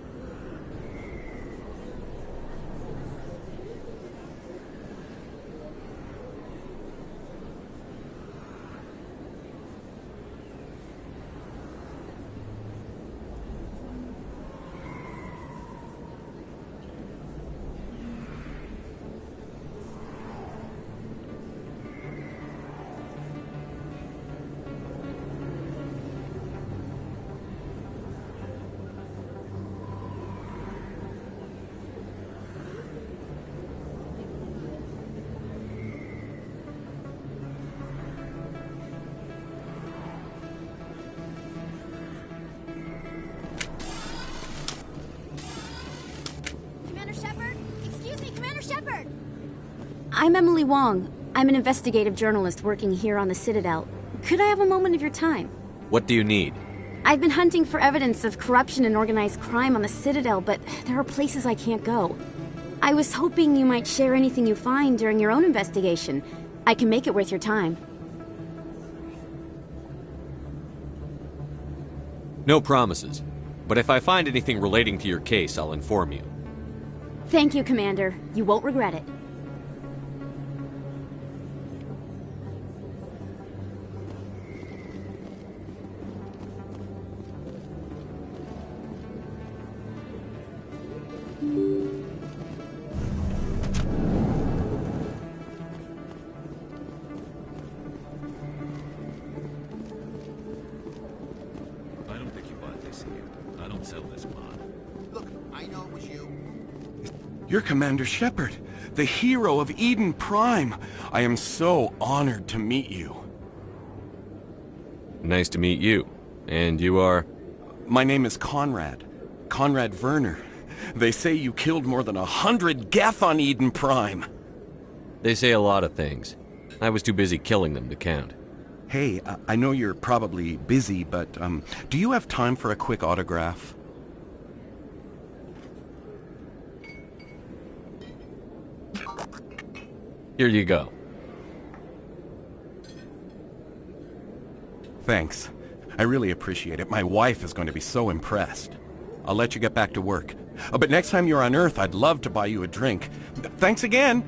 I'm Emily Wong. I'm an investigative journalist working here on the Citadel. Could I have a moment of your time? What do you need? I've been hunting for evidence of corruption and organized crime on the Citadel, but there are places I can't go. I was hoping you might share anything you find during your own investigation. I can make it worth your time. No promises. But if I find anything relating to your case, I'll inform you. Thank you, Commander. You won't regret it. You're Commander Shepard, the hero of Eden Prime. I am so honored to meet you. Nice to meet you. And you are? My name is Conrad. Conrad Werner. They say you killed more than 100 Geth on Eden Prime. They say a lot of things. I was too busy killing them to count. Hey, I know you're probably busy, but do you have time for a quick autograph? Here you go. Thanks. I really appreciate it. My wife is going to be so impressed. I'll let you get back to work. But next time you're on Earth, I'd love to buy you a drink. Thanks again!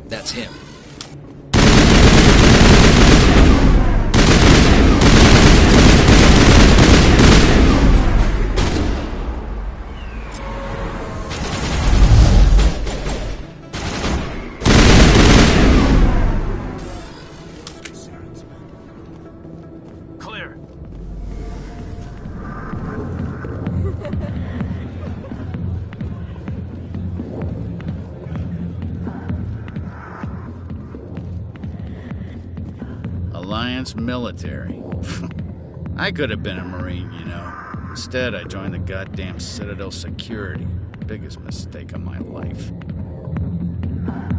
That's him. Clear. Alliance military. I could have been a Marine, you know. Instead, I joined the goddamn Citadel security. Biggest mistake of my life.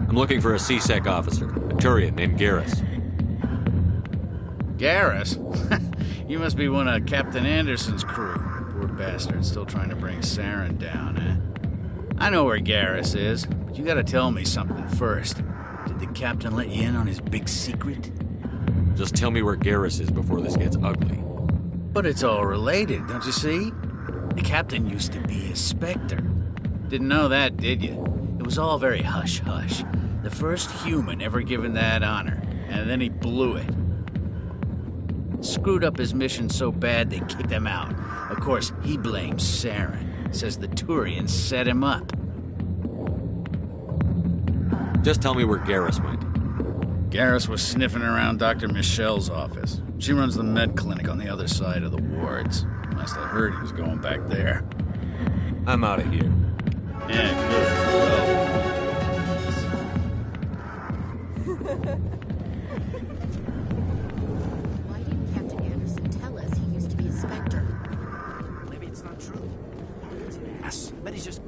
I'm looking for a C-Sec officer, a Turian named Garrus. Garrus? You must be one of Captain Anderson's crew. Poor bastard, still trying to bring Saren down, eh? I know where Garrus is, but you gotta tell me something first. Did the captain let you in on his big secret? Just tell me where Garrus is before this gets ugly. But it's all related, don't you see? The captain used to be a Spectre. Didn't know that, did you? It was all very hush-hush. The first human ever given that honor, and then he blew it. Screwed up his mission so bad they kicked him out. Of course, he blames Saren. Says the Turians set him up. Just tell me where Garrus went. Garrus was sniffing around Dr. Michelle's office. She runs the med clinic on the other side of the wards. Last I heard, he was going back there. I'm out of here. Yeah, Why didn't Captain Anderson tell us he used to be a Spectre? Maybe it's not true. He's an ass. I bet he's just...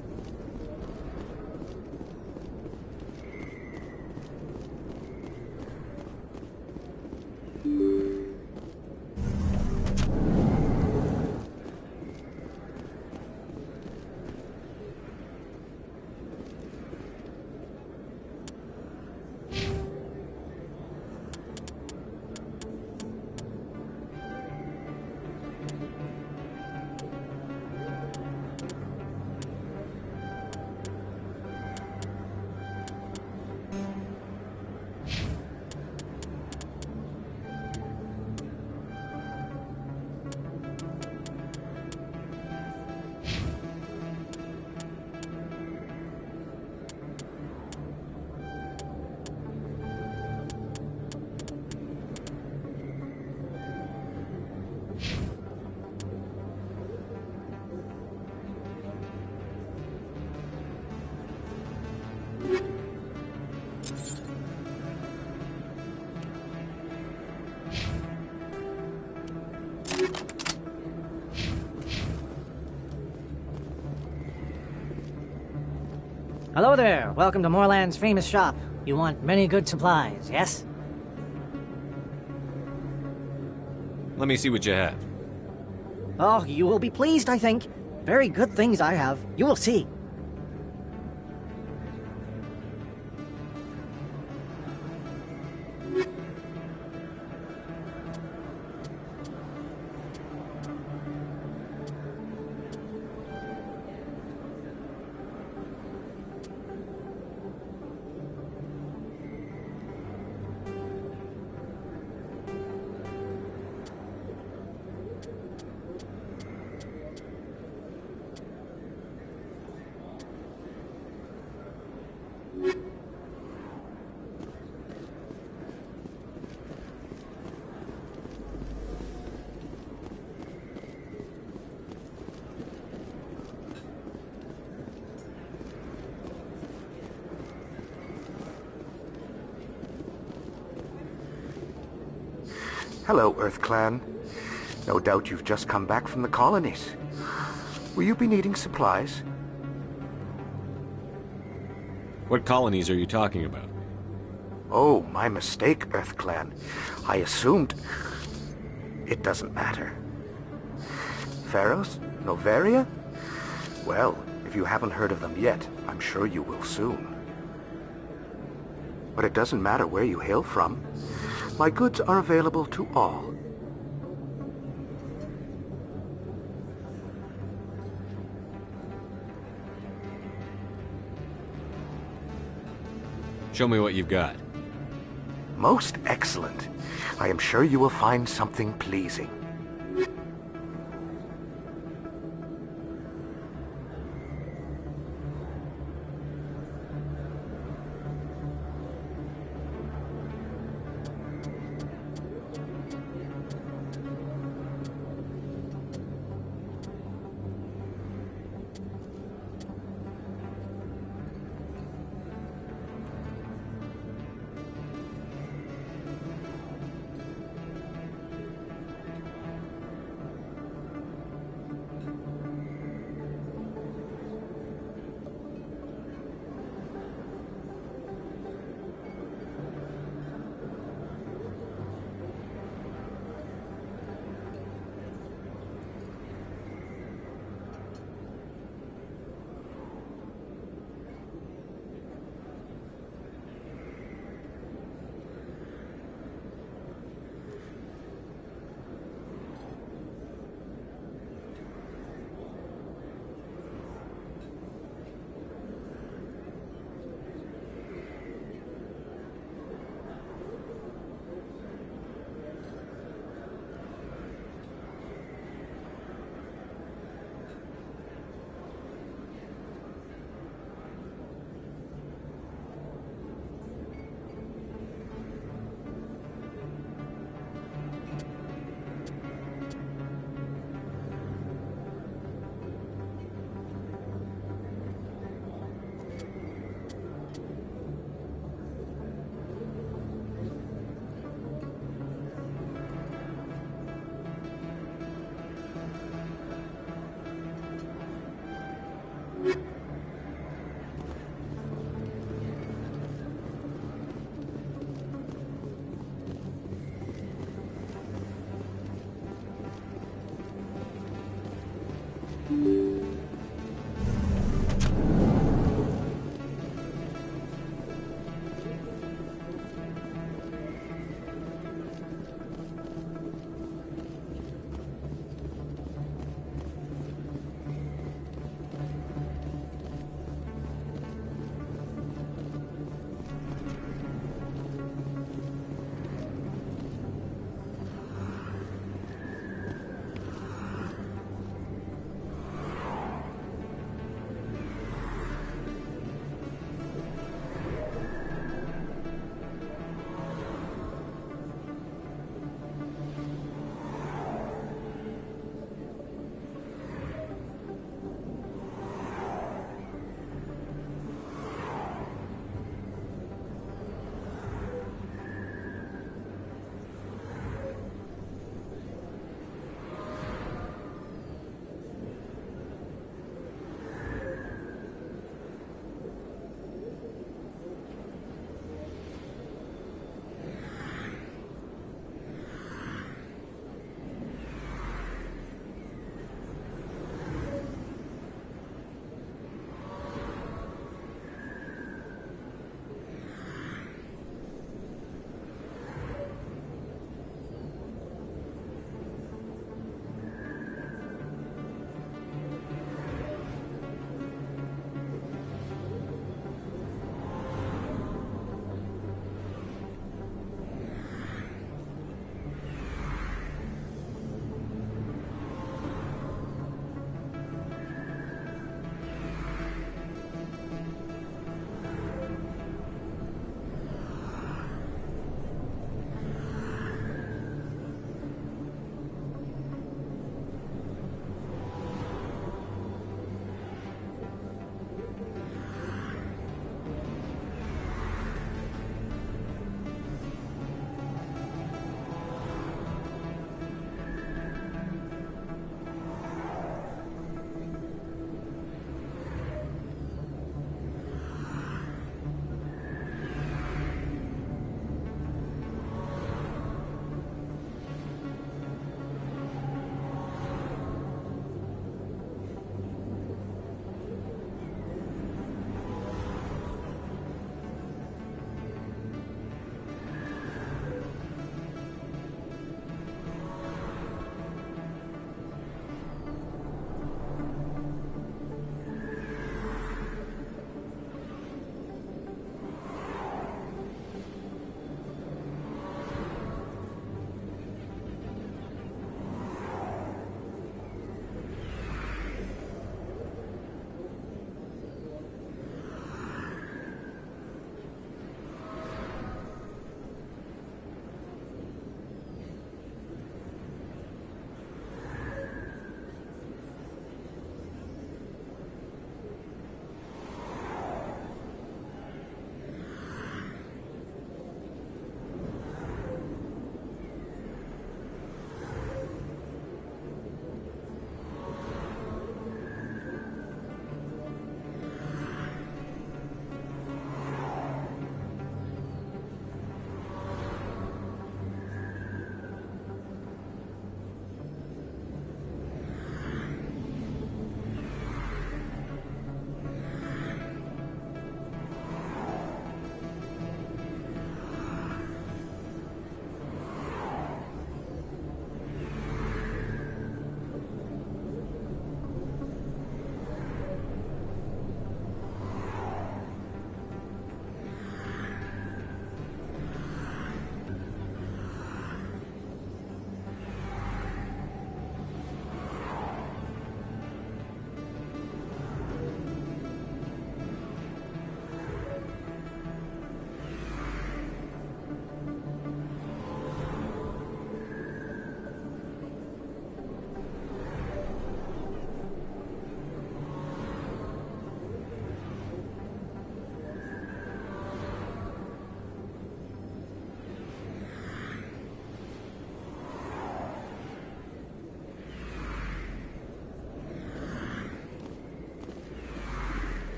Hello there. Welcome to Moorland's famous shop. You want many good supplies, yes? Let me see what you have. Oh, you will be pleased, I think. Very good things I have. You will see. Hello, Earth Clan. No doubt you've just come back from the colonies. Will you be needing supplies? What colonies are you talking about? Oh, my mistake, Earth Clan. I assumed... It doesn't matter. Pharaohs? Noveria? Well, if you haven't heard of them yet, I'm sure you will soon. But it doesn't matter where you hail from. My goods are available to all. Show me what you've got. Most excellent. I am sure you will find something pleasing.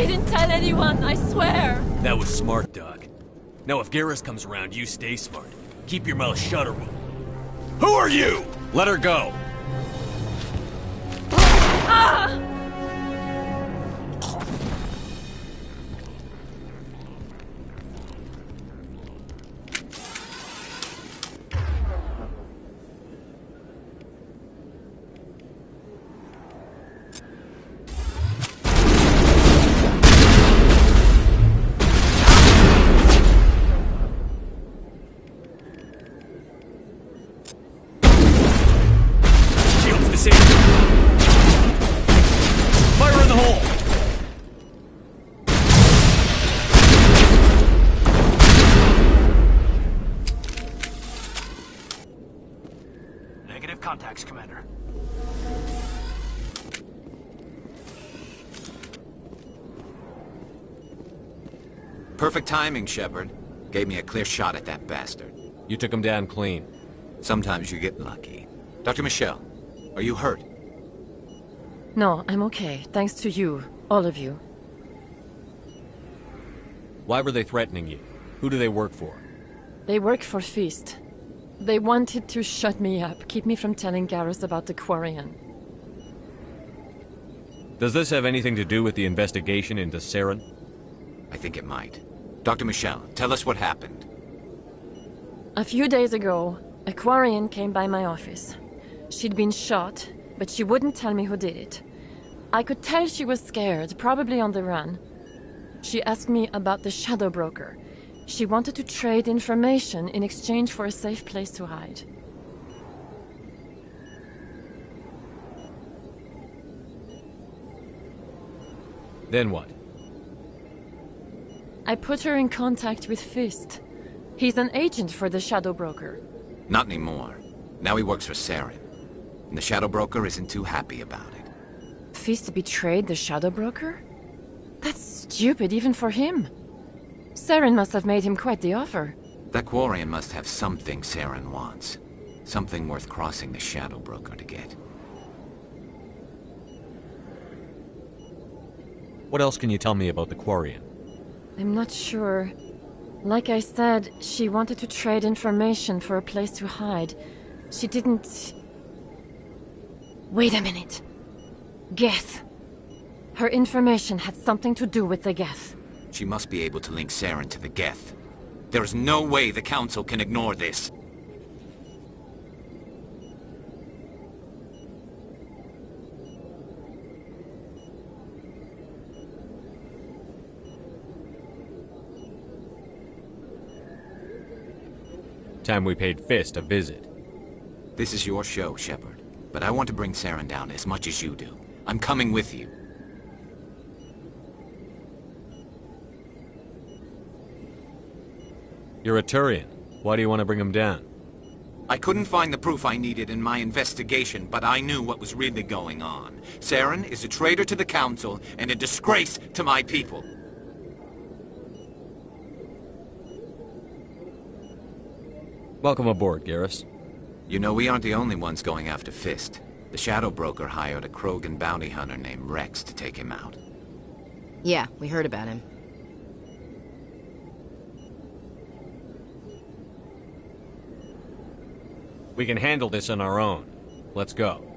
didn't tell anyone, I swear. That was smart, Doc. Now if Garrus comes around, you stay smart. Keep your mouth shut or we'll... Who are you? Let her go. Ah! Fire in the hole! Negative contacts, Commander. Perfect timing, Shepard. Gave me a clear shot at that bastard. You took him down clean. Sometimes you get lucky. Dr. Michelle, are you hurt? No, I'm okay. Thanks to you. All of you. Why were they threatening you? Who do they work for? They work for Feast. They wanted to shut me up, keep me from telling Garrus about the Quarian. Does this have anything to do with the investigation into Saren? I think it might. Dr. Michelle, tell us what happened. A few days ago, a Quarian came by my office. She'd been shot, but she wouldn't tell me who did it. I could tell she was scared, probably on the run. She asked me about the Shadow Broker. She wanted to trade information in exchange for a safe place to hide. Then what? I put her in contact with Fist. He's an agent for the Shadow Broker. Not anymore. Now he works for Saren. And the Shadow Broker isn't too happy about it. Fist betrayed the Shadow Broker? That's stupid even for him. Saren must have made him quite the offer. That Quarian must have something Saren wants. Something worth crossing the Shadow Broker to get. What else can you tell me about the Quarian? I'm not sure. Like I said, she wanted to trade information for a place to hide. She didn't... Wait a minute. Geth. Her information had something to do with the Geth. She must be able to link Saren to the Geth. There is no way the Council can ignore this. Time we paid Fist a visit. This is your show, Shepard. But I want to bring Saren down as much as you do. I'm coming with you. You're a Turian. Why do you want to bring him down? I couldn't find the proof I needed in my investigation, but I knew what was really going on. Saren is a traitor to the Council and a disgrace to my people. Welcome aboard, Garrus. You know, we aren't the only ones going after Fist. The Shadow Broker hired a Krogan bounty hunter named Rex to take him out. Yeah, we heard about him. We can handle this on our own. Let's go.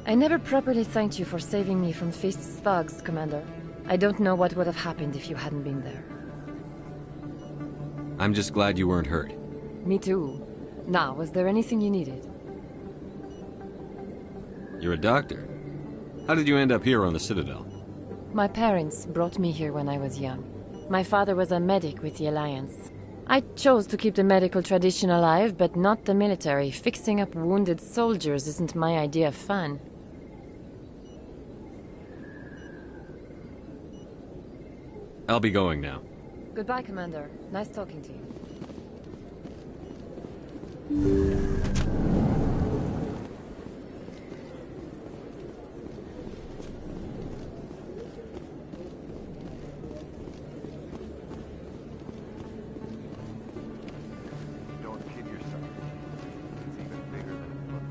I never properly thanked you for saving me from Fist's thugs, Commander. I don't know what would have happened if you hadn't been there. I'm just glad you weren't hurt. Me too. Now, was there anything you needed? You're a doctor. How did you end up here on the Citadel? My parents brought me here when I was young. My father was a medic with the Alliance. I chose to keep the medical tradition alive, but not the military. Fixing up wounded soldiers isn't my idea of fun. I'll be going now. Goodbye, Commander. Nice talking to you. Don't kid yourself. It's even bigger than it looks.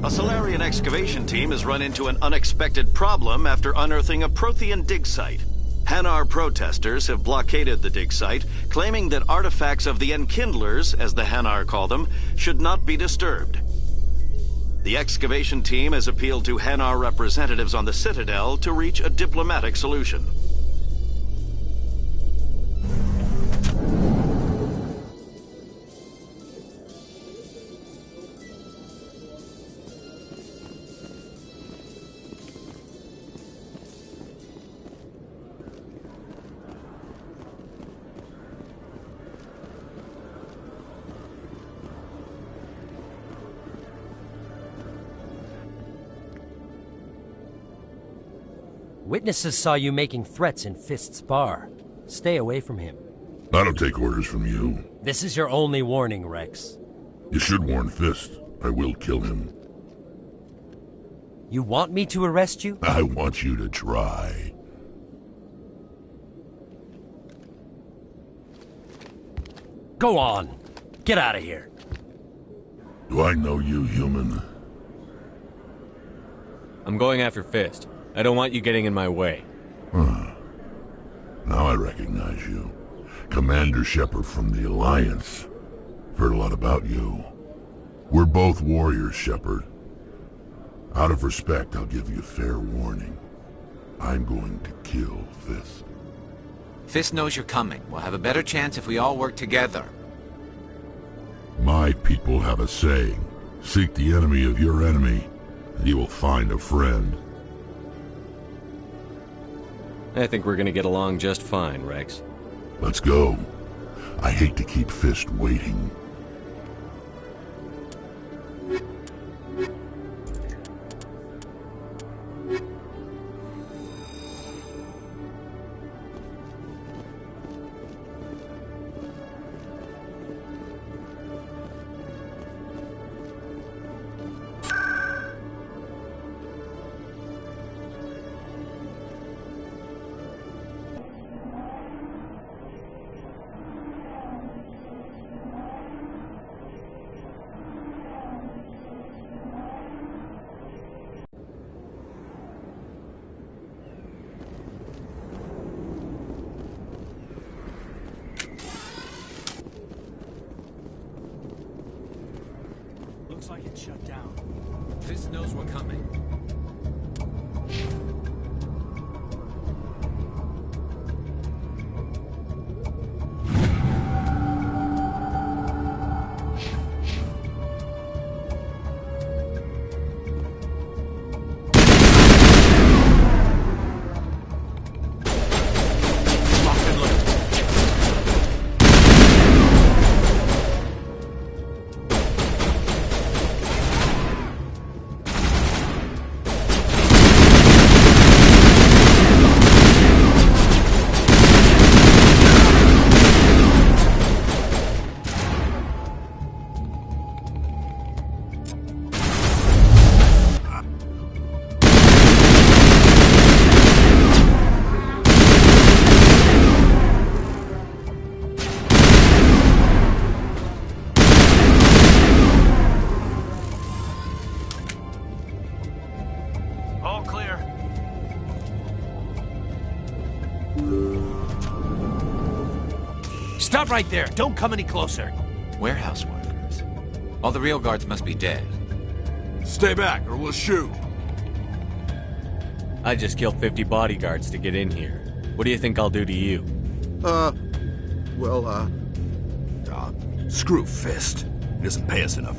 A Solarian excavation team has run into an unexpected problem after unearthing a Prothean dig site. Hanar protesters have blockaded the dig site, claiming that artifacts of the Enkindlers, as the Hanar call them, should not be disturbed. The excavation team has appealed to Hanar representatives on the Citadel to reach a diplomatic solution. Witnesses saw you making threats in Fist's bar. Stay away from him. I don't take orders from you. This is your only warning, Rex. You should warn Fist. I will kill him. You want me to arrest you? I want you to try. Go on. Get out of here. Do I know you, human? I'm going after Fist. I don't want you getting in my way. Huh. Now I recognize you. Commander Shepard from the Alliance. Heard a lot about you. We're both warriors, Shepard. Out of respect, I'll give you fair warning. I'm going to kill Fist. Fist knows you're coming. We'll have a better chance if we all work together. My people have a saying. Seek the enemy of your enemy, and you will find a friend. I think we're gonna get along just fine, Rex. Let's go. I hate to keep Fist waiting. Looks like it's shut down. Fist knows we're coming. Stop right there. Don't come any closer. Warehouse workers. All the real guards must be dead. Stay back, or we'll shoot. I just killed 50 bodyguards to get in here. What do you think I'll do to you? Screw Fist. He doesn't pay us enough.